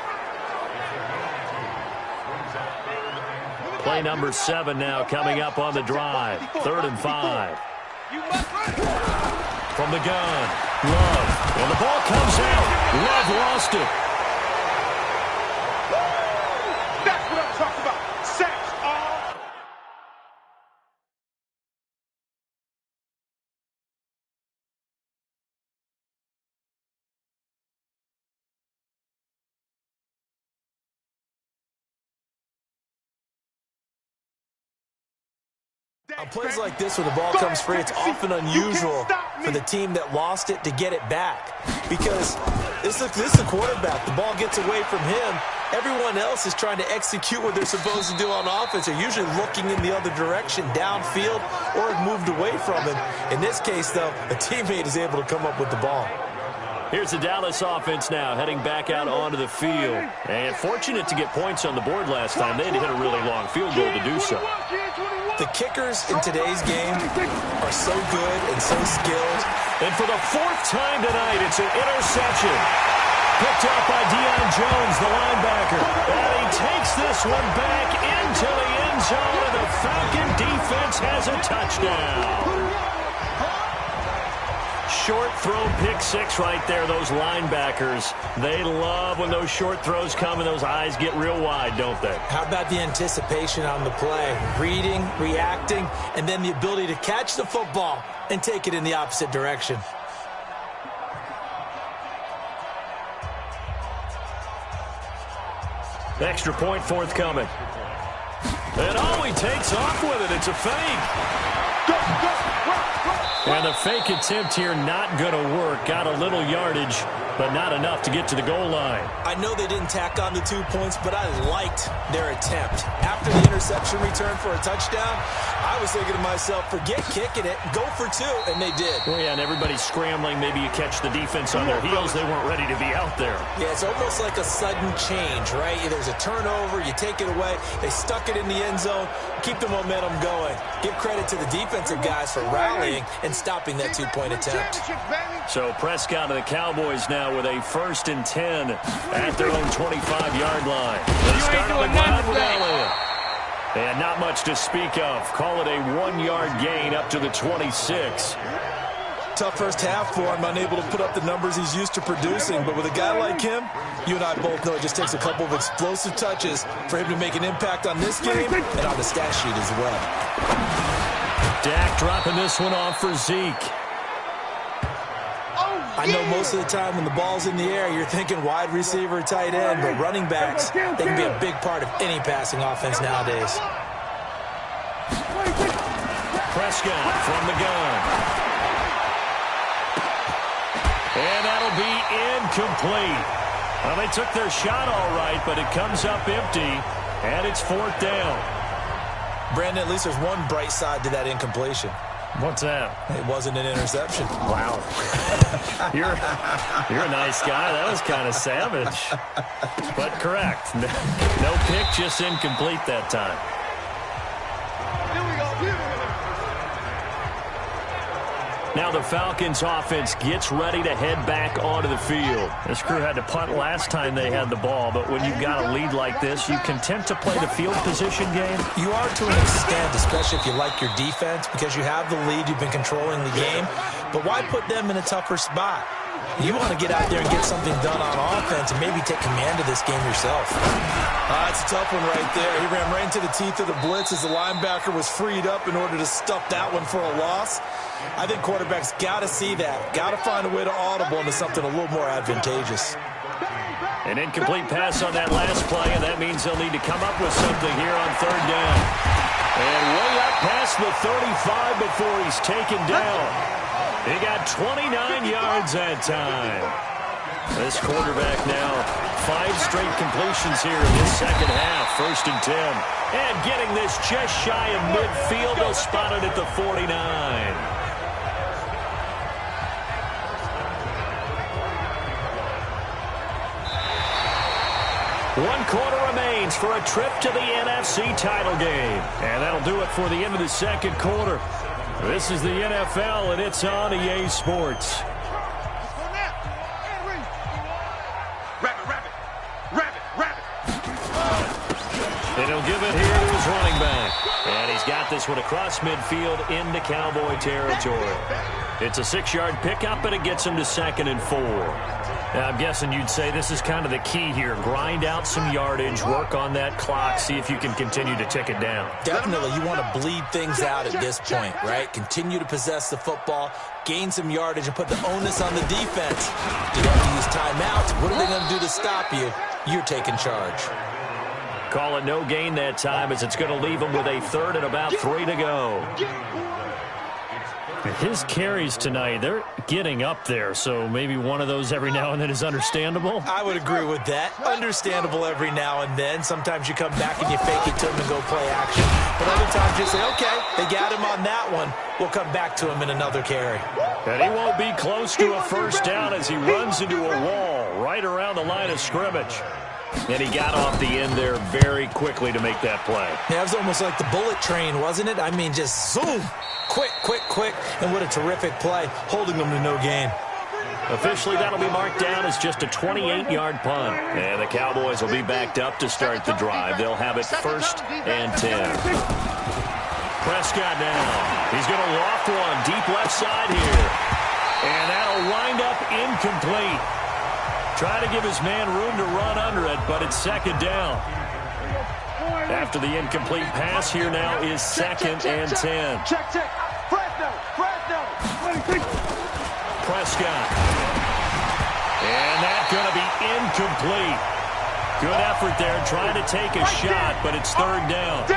Play number 7 now coming up on the drive. 3rd and 5. From the gun, Love. And the ball comes out. Love lost it. That's what I'm talking about. Sacks all. On plays like this where the ball comes free, it's often unusual for the team that lost it to get it back. because this is the quarterback. The ball gets away from him. Everyone else is trying to execute what they're supposed to do on offense. They're usually looking in the other direction, downfield, or have moved away from him. In this case, though, a teammate is able to come up with the ball. Here's the Dallas offense now, heading back out onto the field. And fortunate to get points on the board last time. They had to hit a really long field goal to do so. The kickers in today's game are so good and so skilled. And for the fourth time tonight, it's an interception. Picked up by Deion Jones, the linebacker. And he takes this one back into the end zone, and the Falcon defense has a touchdown. Short throw pick six right there, those linebackers. They love when those short throws come and those eyes get real wide, don't they? How about the anticipation on the play? Reading, reacting, and then the ability to catch the football and take it in the opposite direction. Extra point forthcoming. And he takes off with it. It's a fake. And the fake attempt here not going to work. Got a little yardage, but not enough to get to the goal line. I know they didn't tack on the 2 points, but I liked their attempt. After the interception return for a touchdown, I was thinking to myself, forget kicking it, go for 2, and they did. Well, yeah, and everybody's scrambling. Maybe you catch the defense on their heels. They weren't ready to be out there. Yeah, it's almost like a sudden change, right? There's a turnover, you take it away, they stuck it in the end zone, keep the momentum going. Give credit to the defensive guys for rallying and stopping that 2-point attempt. So Prescott and the Cowboys now with a 1st and 10 at their own 25-yard line. They start on the ground with Elliott. And not much to speak of. Call it a 1-yard gain up to the 26. Tough first half for him, unable to put up the numbers he's used to producing. But with a guy like him, you and I both know it just takes a couple of explosive touches for him to make an impact on this game and on the stat sheet as well. Dak dropping this one off for Zeke. I know most of the time when the ball's in the air, you're thinking wide receiver, tight end, but running backs, they can be a big part of any passing offense nowadays. Prescott from the gun. And that'll be incomplete. Well, they took their shot all right, but it comes up empty, and it's 4th down. Brandon, at least there's one bright side to that incompletion. What's that? It wasn't an interception. Wow. You're a nice guy. That was kind of savage. But correct. No pick, just incomplete that time. Now the Falcons offense gets ready to head back onto the field. This crew had to punt last time they had the ball, but when you've got a lead like this, you content to play the field position game? You are to an extent, especially if you like your defense, because you have the lead, you've been controlling the game. But why put them in a tougher spot? You want to get out there and get something done on offense and maybe take command of this game yourself. That's a tough one right there. He ran right into the teeth of the blitz as the linebacker was freed up in order to stuff that one for a loss. I think quarterbacks got to see that. Got to find a way to audible into something a little more advantageous. An incomplete pass on that last play, and that means they'll need to come up with something here on 3rd down. And way up past the 35 before he's taken down. He got 29 yards that time. This quarterback now, 5 straight completions here in this second half. 1st and 10. And getting this just shy of midfield. They'll spot it at the 49. 1 quarter remains for a trip to the NFC title game. And that'll do it for the end of the second quarter. This is the NFL, and it's on EA Sports. And he'll give it here to his running back. And he's got this one across midfield into Cowboy territory. It's a 6-yard pickup, and it gets him to 2nd and 4. Now, I'm guessing you'd say this is kind of the key here. Grind out some yardage, work on that clock, see if you can continue to tick it down. Definitely, you want to bleed things out at this point, right? Continue to possess the football, gain some yardage, and put the onus on the defense. You don't have to use timeouts. What are they going to do to stop you? You're taking charge. Call it no gain that time as it's going to leave them with a 3rd and about 3 to go. His carries tonight, they're getting up there, so maybe one of those every now and then is understandable. I would agree with that. Understandable every now and then. Sometimes you come back and you fake it to him and go play action. But other times you say, okay, they got him on that one. We'll come back to him in another carry. And he won't be close to a first down as he runs into a wall right around the line of scrimmage. And he got off the end there very quickly to make that play. Yeah, it was almost like the bullet train, wasn't it? I mean, just zoom. Quick, quick, quick. And what a terrific play, holding them to no gain. Officially, that'll be marked down as just a 28-yard punt. And the Cowboys will be backed up to start the drive. They'll have it 1st and 10. Prescott now. He's going to loft one deep left side here. And that'll wind up incomplete. Try to give his man room to run under it, but it's 2nd down. After the incomplete pass, here now is 2nd and 10. Prescott. And that's going to be incomplete. Good effort there trying to take a shot, but it's 3rd down.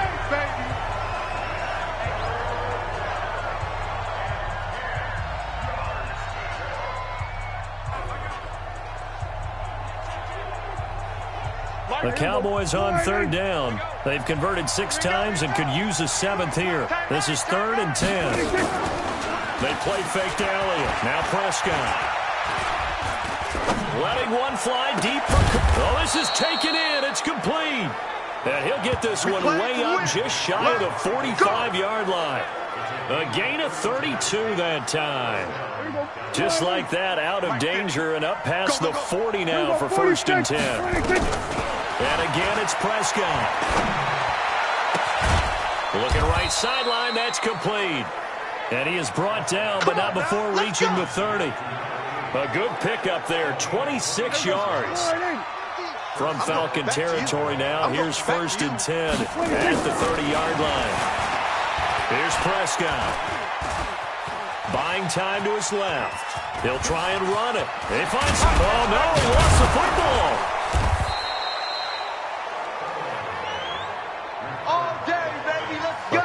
The Cowboys on 3rd down. They've converted 6 times and could use a 7th here. This is 3rd and 10. They play fake to Elliott. Now Prescott. Letting one fly deep for... Oh, this is taken in. It's complete. And he'll get this one way up just shy of the 45-yard line. A gain of 32 that time. Just like that, out of danger and up past the 40 now for 1st and 10. And again, it's Prescott. Looking right sideline, that's complete. And he is brought down, but not before reaching the 30. A good pickup there, 26 yards. From Falcon territory now, here's 1st and 10 at the 30-yard line. Here's Prescott. Buying time to his left. He'll try and run it. He finds... Oh, no, he lost the football.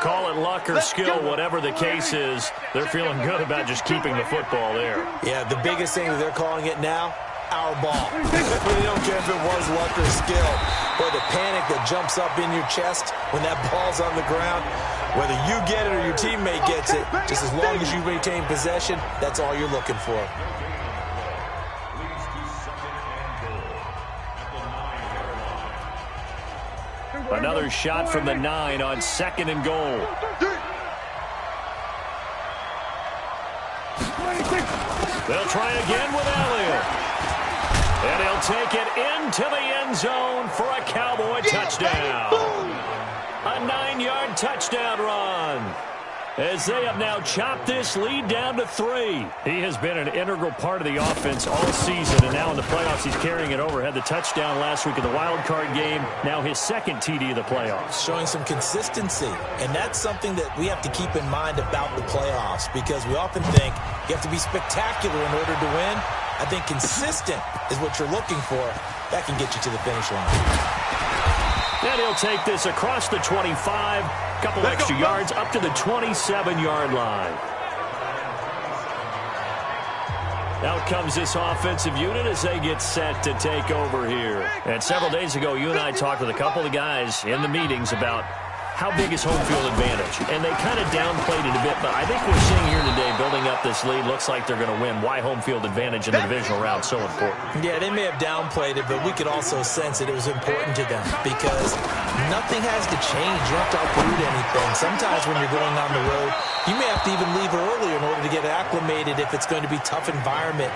Call it luck or skill, whatever the case is, they're feeling good about just keeping the football there. Yeah, the biggest thing that they're calling it now, our ball. They don't care if it was luck or skill, or the panic that jumps up in your chest when that ball's on the ground. Whether you get it or your teammate gets it, just as long as you maintain possession, that's all you're looking for. Another shot from the 9 on 2nd and goal. They'll try again with Elliott. And he'll take it into the end zone for a Cowboy touchdown. A 9-yard touchdown run. As they have now chopped this lead down to 3. He has been an integral part of the offense all season, and now in the playoffs he's carrying it over. Had the touchdown last week in the wild card game. Now his 2nd TD of the playoffs. Showing some consistency, and that's something that we have to keep in mind about the playoffs, because we often think you have to be spectacular in order to win. I think consistent is what you're looking for. That can get you to the finish line. And he'll take this across the 25, couple extra yards up to the 27-yard line. Out comes this offensive unit as they get set to take over here. And several days ago, you and I talked with a couple of guys in the meetings about how big is home field advantage. And they kind of downplayed it a bit, but I think we're seeing here today, building up this lead, looks like they're going to win. Why home field advantage in the divisional round so important? Yeah, they may have downplayed it, but we could also sense that it was important to them because nothing has to change. You don't have to uproot anything. Sometimes when you're going on the road, you may have to even leave earlier in order to get acclimated if it's going to be a tough environment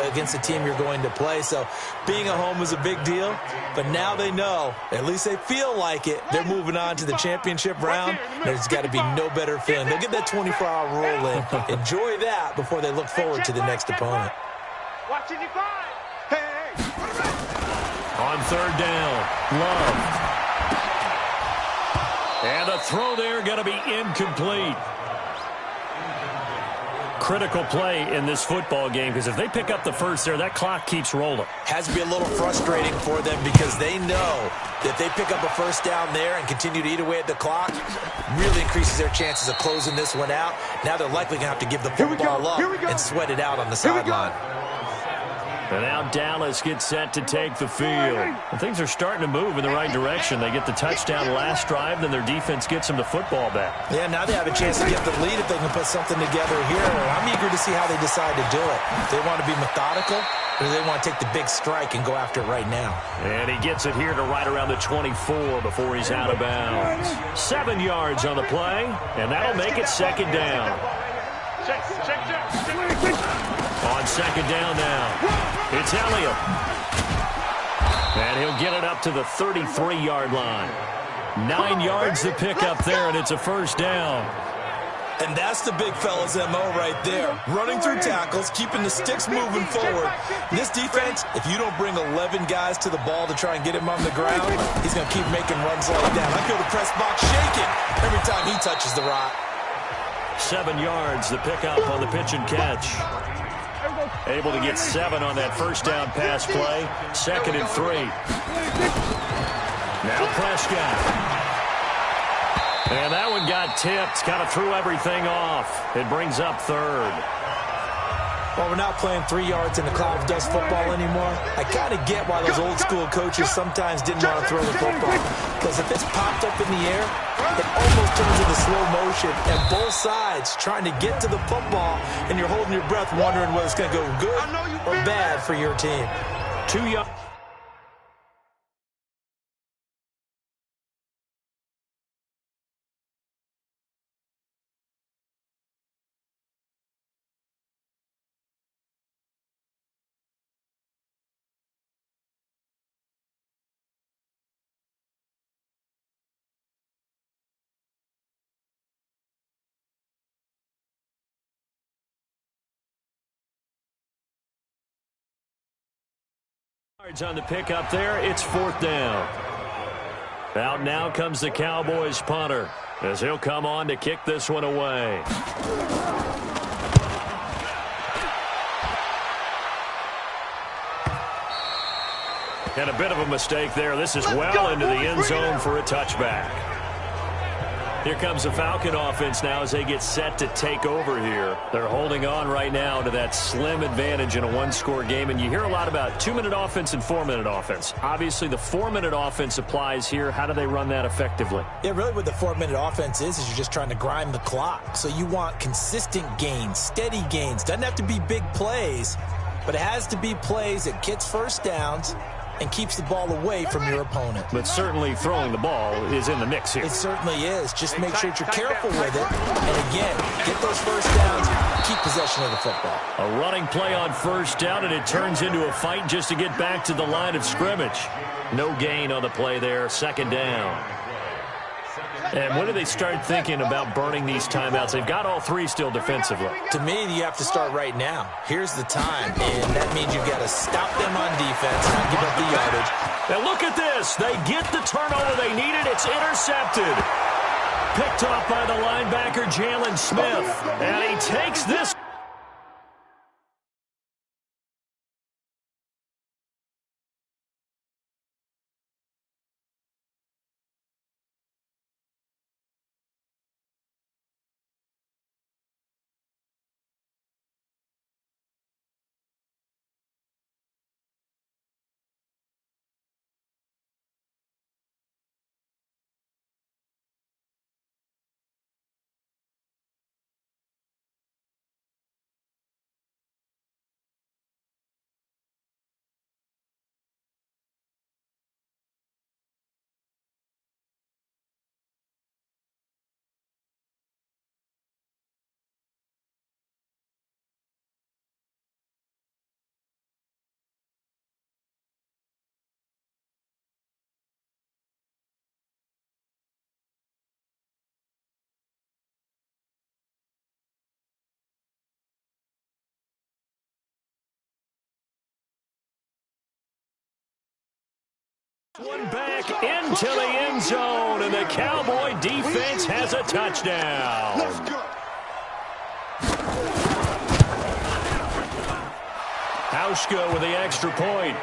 against the team you're going to play. So being at home is a big deal, but now they know, at least they feel like it, they're moving on to the championship round. There's got to be no better feeling. They'll get that 24-hour roll in. Enjoy that before they look forward to the next opponent. On 3rd down, Love. And a throw there going to be incomplete. critical play in this football game because if they pick up the first there, that clock keeps rolling. Has to be a little frustrating for them because they know that if they pick up a first down there and continue to eat away at the clock, really increases their chances of closing this one out. Now they're likely going to have to give the football up and sweat it out on the sideline. And now Dallas gets set to take the field. And things are starting to move in the right direction. They get the touchdown last drive, then their defense gets them the football back. Yeah, now they have a chance to get the lead if they can put something together here. I'm eager to see how they decide to do it. Do they want to be methodical, or do they want to take the big strike and go after it right now? And he gets it here to right around the 24 before he's out of bounds. 7 yards on the play, and that'll make it second down. On second down now, it's Elliott. And he'll get it up to the 33-yard line. 9 yards to pick up there, and it's a first down. And that's the big fella's MO right there. Running through tackles, keeping the sticks moving forward. This defense, if you don't bring 11 guys to the ball to try and get him on the ground, he's going to keep making runs like that. I feel the press box shaking every time he touches the rock. 7 yards to pick up on the pitch and catch. Able to get 7 on that first down pass play. 2nd and 3. Now Prescott. And that one got tipped. Kind of threw everything off. It brings up 3rd. Well, we're not playing 3 yards in the cloud of dust football anymore. I kind of get why those old school coaches sometimes didn't want to throw the football. Because if it's popped up in the air, it almost turns into slow motion. And both sides trying to get to the football, and you're holding your breath wondering whether it's going to go good or bad for your team. 2 yards. On the pick up there, it's 4th down. Out now comes the Cowboys punter as he'll come on to kick this one away. And a bit of a mistake there. This is well into the end zone for a touchback. Here comes the Falcon offense now as they get set to take over here. They're holding on right now to that slim advantage in a one-score game. And you hear a lot about 2-minute offense and 4-minute offense. Obviously, the 4-minute offense applies here. How do they run that effectively? Yeah, really what the 4-minute offense is you're just trying to grind the clock. So you want consistent gains, steady gains. Doesn't have to be big plays, but it has to be plays that gets first downs and keeps the ball away from your opponent. But certainly throwing the ball is in the mix here. It certainly is. Just make sure that you're careful with it. And again, get those first downs, keep possession of the football. A running play on first down, and it turns into a fight just to get back to the line of scrimmage. No gain on the play there, 2nd down. And when do they start thinking about burning these timeouts? They've got all 3 still defensively. To me, you have to start right now. Here's the time, and that means you've got to stop them on defense, not give up the yardage. And look at this. They get the turnover they needed. It's intercepted. Picked off by the linebacker, Jalen Smith. And he takes this. One back into the end zone, and the Cowboy defense has a touchdown. Let's go. Hauschka with the extra point.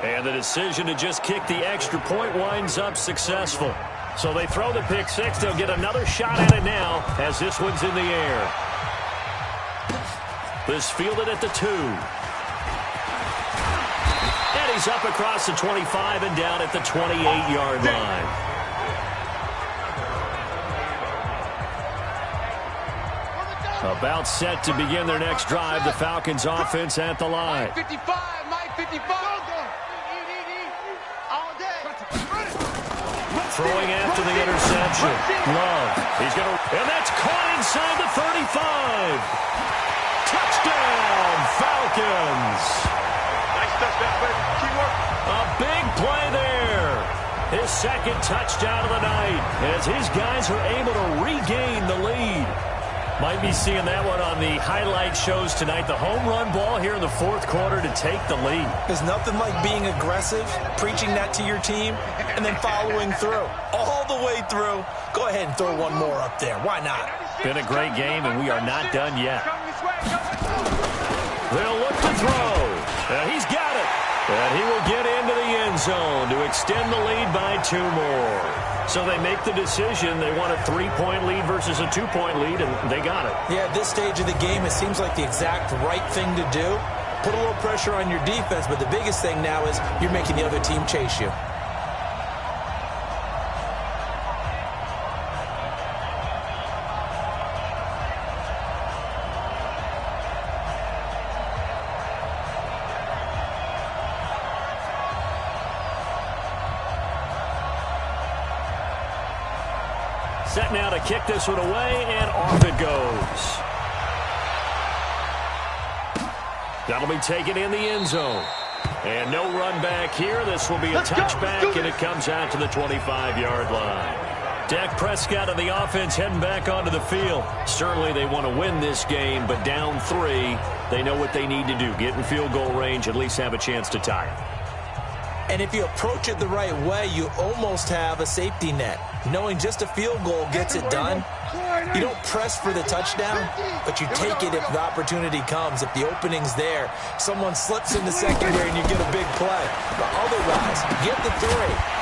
And the decision to just kick the extra point winds up successful. So they throw the pick six. They'll get another shot at it now as this one's in the air. This fielded at the 2. And he's up across the 25 and down at the 28-yard line. About set to begin their next drive. The Falcons offense at the line. 55, Mike 55. Throwing after the interception. Love. He's going to, and that's caught inside the 35. Touchdown, Falcons. Nice touchdown, baby. Keep working. A big play there. His second touchdown of the night as his guys are able to regain the lead. Might be seeing that one on the highlight shows tonight. The home run ball here in the fourth quarter to take the lead. There's nothing like being aggressive, preaching that to your team, and then following through. All the way through. Go ahead and throw one more up there. Why not? Been a great game, and we are not done yet. They'll look to throw. He's got it. And he will get into the end zone to extend the lead by 2 more. So they make the decision. They want a 3-point lead versus a 2-point lead, and they got it. Yeah, at this stage of the game, it seems like the exact right thing to do. Put a little pressure on your defense, but the biggest thing now is you're making the other team chase you. Set now to kick this one away, and off it goes. That'll be taken in the end zone. And no run back here. This will be a touchback, and it comes out to the 25-yard line. Dak Prescott and the offense heading back onto the field. Certainly they want to win this game, but down 3, they know what they need to do. Get in field goal range, at least have a chance to tie it. And if you approach it the right way, you almost have a safety net. Knowing just a field goal gets it done. You don't press for the touchdown, but you take it if the opportunity comes. If the opening's there, someone slips in the secondary and you get a big play. But otherwise, get the 3,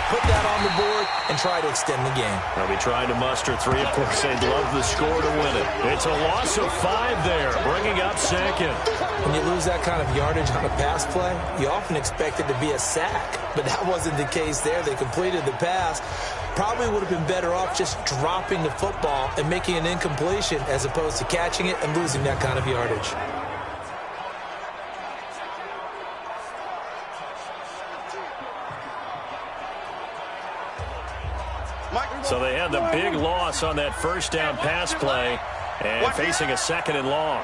put that on the board, and try to extend the game. They'll be trying to muster 3. Of course, they'd love the score to win it. It's a loss of 5 there, bringing up second. When you lose that kind of yardage on a pass play, you often expect it to be a sack. But that wasn't the case there. They completed the pass. Probably would have been better off just dropping the football and making an incompletion as opposed to catching it and losing that kind of yardage. So they had the big loss on that first down pass play and facing a 2nd and long.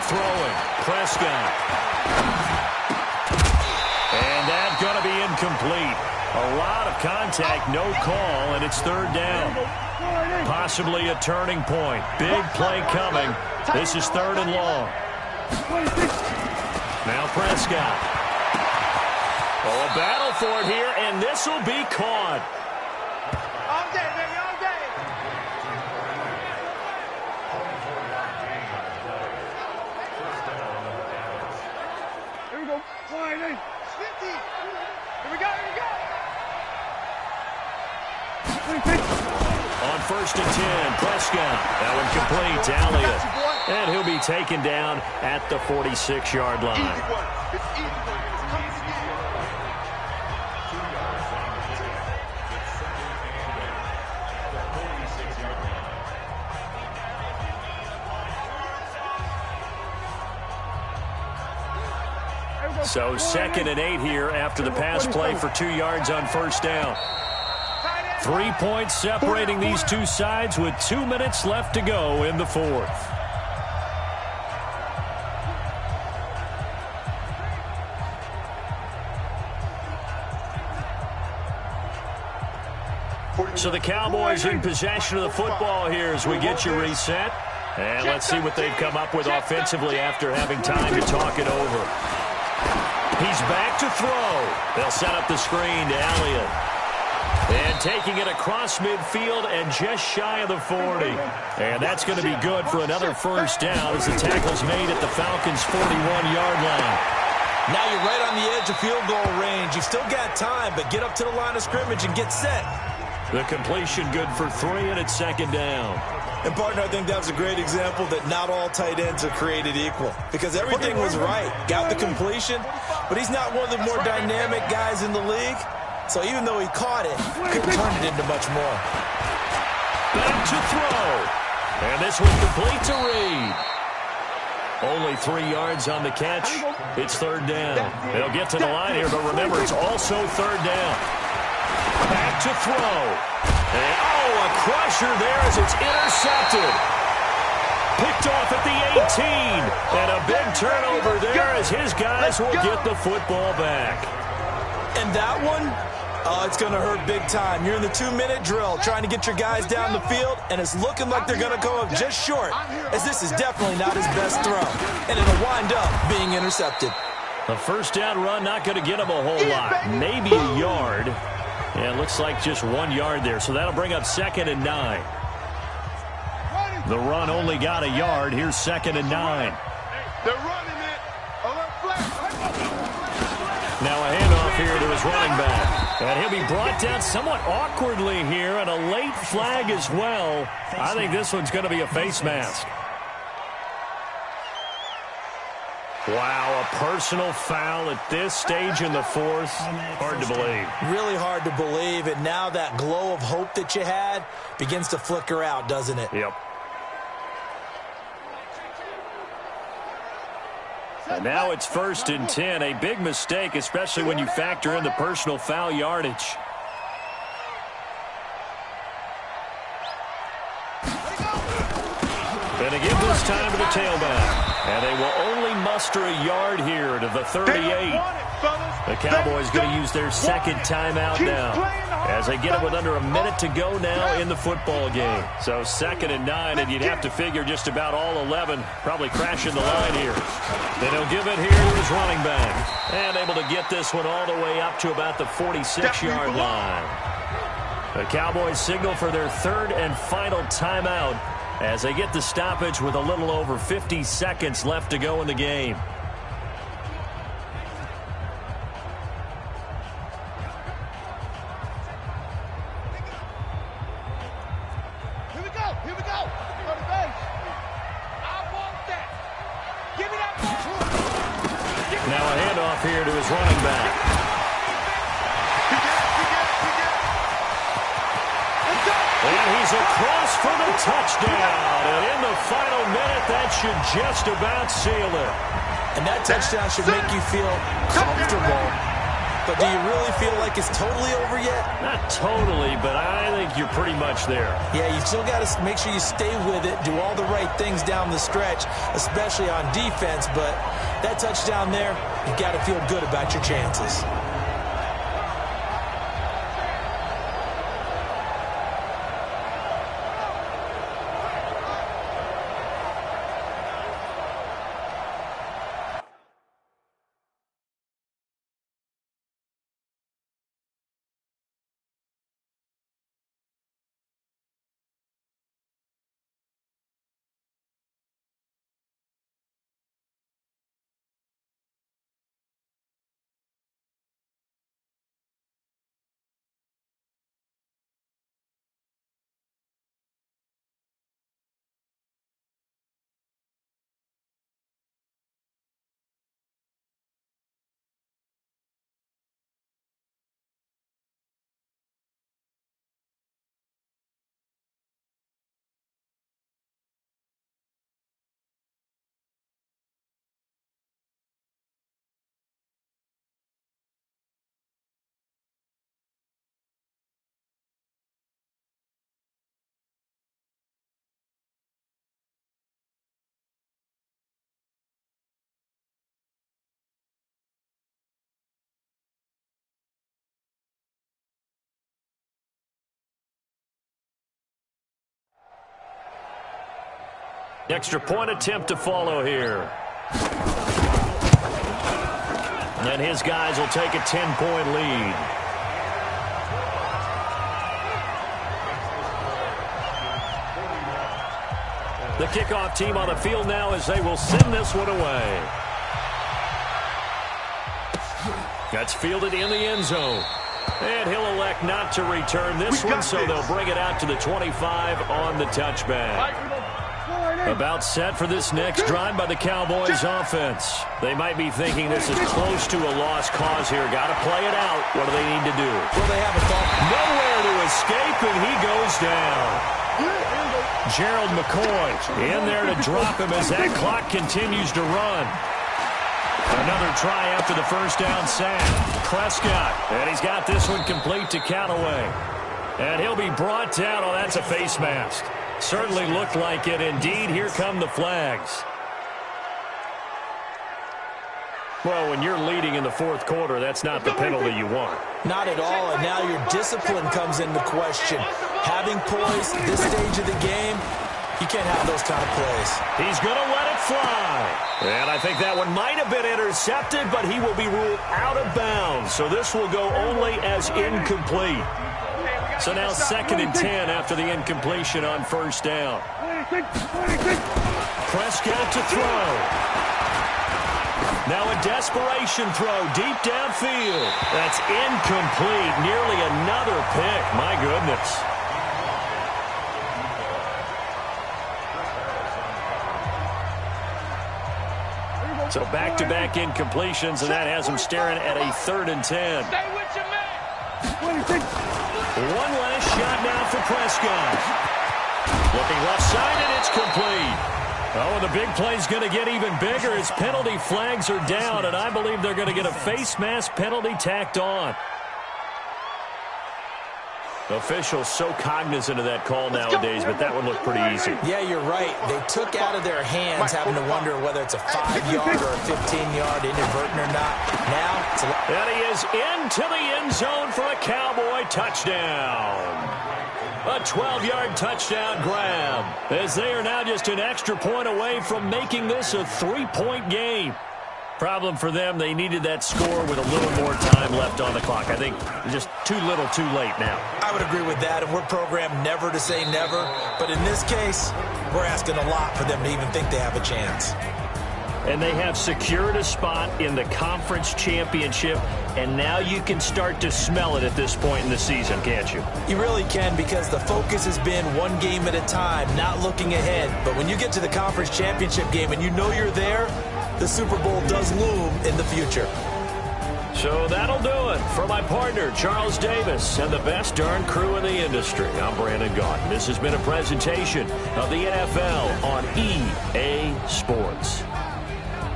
Throwing, Prescott. And that's going to be incomplete. A lot of contact, no call, and it's 3rd down. Possibly a turning point. Big play coming. This is 3rd and long. Now Prescott. Oh, a battle for it here, and this will be caught. All day, baby, all day. Here we go. Flying in. 50. Here we go, here we go. On 1st and 10, Prescott. That one complete to Elliott. And he'll be taken down at the 46-yard line. Easy one. It's easy one. It's coming again. So 2nd and 8 here after the pass play for 2 yards on 1st down. 3 points separating these two sides with 2 minutes left to go in the 4th. So the Cowboys in possession of the football here as we get you reset. And let's see what they've come up with offensively after having time to talk it over. He's back to throw. They'll set up the screen to Elliott. And taking it across midfield and just shy of the 40. And that's going to be good for another first down as the tackle's made at the Falcons' 41-yard line. Now you're right on the edge of field goal range. You've still got time, but get up to the line of scrimmage and get set. The completion good for 3, and it's second down. And, partner, I think that was a great example that not all tight ends are created equal. Because everything was right. Got the completion, but he's not one of the more dynamic guys in the league. So even though he caught it, couldn't turn it into much more. Back to throw. And this one complete to Reed. Only 3 yards on the catch. It's third down. They'll get to the line here, but remember, it's also third down. Back to throw. And, a crusher there as it's intercepted. Picked off at the 18. And a big turnover there as his guys will get the football back. And that one, it's going to hurt big time. You're in the 2-minute drill trying to get your guys down the field, and it's looking like they're going to go up just short, as this is definitely not his best throw. And it'll wind up being intercepted. A first down run, not going to get him a whole lot. Maybe a yard. And it looks like just 1 yard there. So that'll bring up 2nd and 9. The run only got a yard. Here's 2nd and 9. They're running it. Now a handoff here to his running back. And he'll be brought down somewhat awkwardly here, and a late flag as well. I think this one's going to be a face mask. Wow, a personal foul at this stage in the fourth. Hard to believe. Really hard to believe, and now that glow of hope that you had begins to flicker out, doesn't it? Yep. And now it's 1st and 10. A big mistake, especially when you factor in the personal foul yardage. And again this time to the tailback. And they will only muster a yard here to the 38. The Cowboys going to use their second timeout now as they get it with under a minute to go now in the football game. So 2nd and 9, and you'd have to figure just about all 11 probably crashing the line here. Then he'll give it here to his running back. And able to get this one all the way up to about the 46-yard line. The Cowboys signal for their third and final timeout as they get the stoppage with a little over 50 seconds left to go in the game. Here we go. On the base. I want that. Give me that ball. Now a handoff here to his running back. And he's across for the touchdown. And in the final minute, that should just about seal it. And that touchdown should make you feel comfortable. But do you really feel like it's totally over yet? Not totally, but I think you're pretty much there. Yeah, you still got to make sure you stay with it, do all the right things down the stretch, especially on defense. But that touchdown there, you've got to feel good about your chances. Extra point attempt to follow here. And his guys will take a 10-point lead. The kickoff team on the field now as they will send this one away. That's fielded in the end zone. And he'll elect not to return this one, so they'll bring it out to the 25 on the touchback. About set for this next drive by the Cowboys offense. They might be thinking this is close to a lost cause here. Got to play it out. What do they need to do? Well, they have a thought. Nowhere to escape, and he goes down. Gerald McCoy in there to drop him as that clock continues to run. Another try after the first down sack. Prescott, and he's got this one complete to Callaway. And he'll be brought down. Oh, that's a face mask. Certainly looked like it. Indeed, here come the flags. Well, when you're leading in the fourth quarter, that's not the penalty you want. Not at all, and now your discipline comes into question. Having poise this stage of the game, you can't have those kind of plays. He's going to let it fly. And I think that one might have been intercepted, but he will be ruled out of bounds. So this will go only as incomplete. So now 2nd and 10 after the incompletion on first down. Prescott to throw. Now a desperation throw deep downfield. That's incomplete. Nearly another pick. My goodness. So back-to-back incompletions, and that has him staring at a 3rd and 10. One last shot now for Prescott. Looking left side, and it's complete. Oh, and the big play's going to get even bigger as penalty flags are down, and I believe they're going to get a face mask penalty tacked on. Officials so cognizant of that call nowadays, but that one looked pretty easy. Yeah, you're right. They took out of their hands having to wonder whether it's a 5-yard or a 15-yard inadvertent or not. Now, and he is into the end zone for a Cowboy touchdown. A 12-yard touchdown grab, as they are now just an extra point away from making this a 3-point game. Problem for them, they needed that score with a little more time left on the clock. I think just too little too late now. I would agree with that, and we're programmed never to say never. But in this case, we're asking a lot for them to even think they have a chance. And they have secured a spot in the conference championship, and now you can start to smell it at this point in the season, can't you? You really can, because the focus has been one game at a time, not looking ahead. But when you get to the conference championship game and you know you're there, the Super Bowl does loom in the future. So that'll do it for my partner, Charles Davis, and the best darn crew in the industry. I'm Brandon Gaudin. This has been a presentation of the NFL on EA Sports.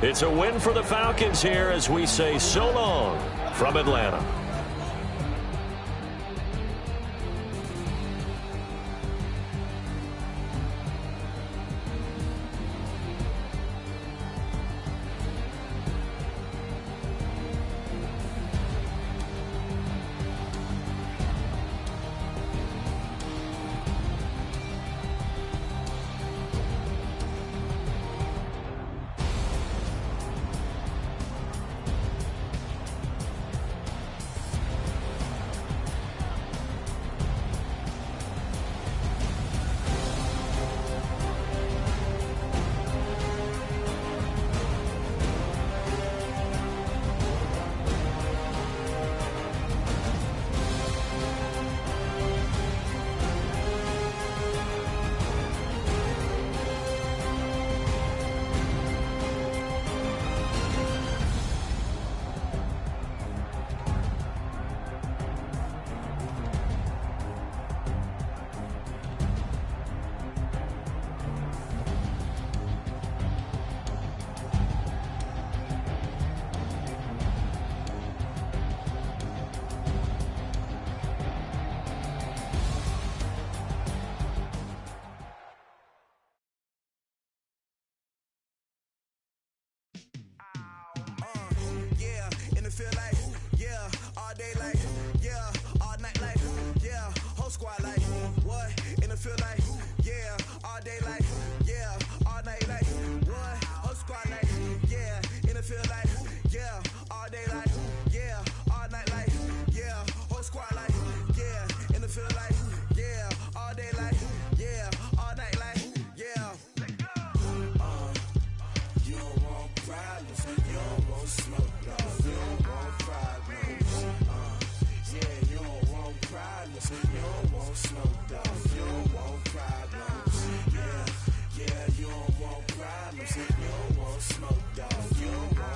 It's a win for the Falcons here as we say so long from Atlanta. smoke, dog. You don't want problems. Yeah, you don't want problems. You don't want smoke, dog. You don't want problems. Yeah, you don't want problems. You don't want smoke, dog. You don't want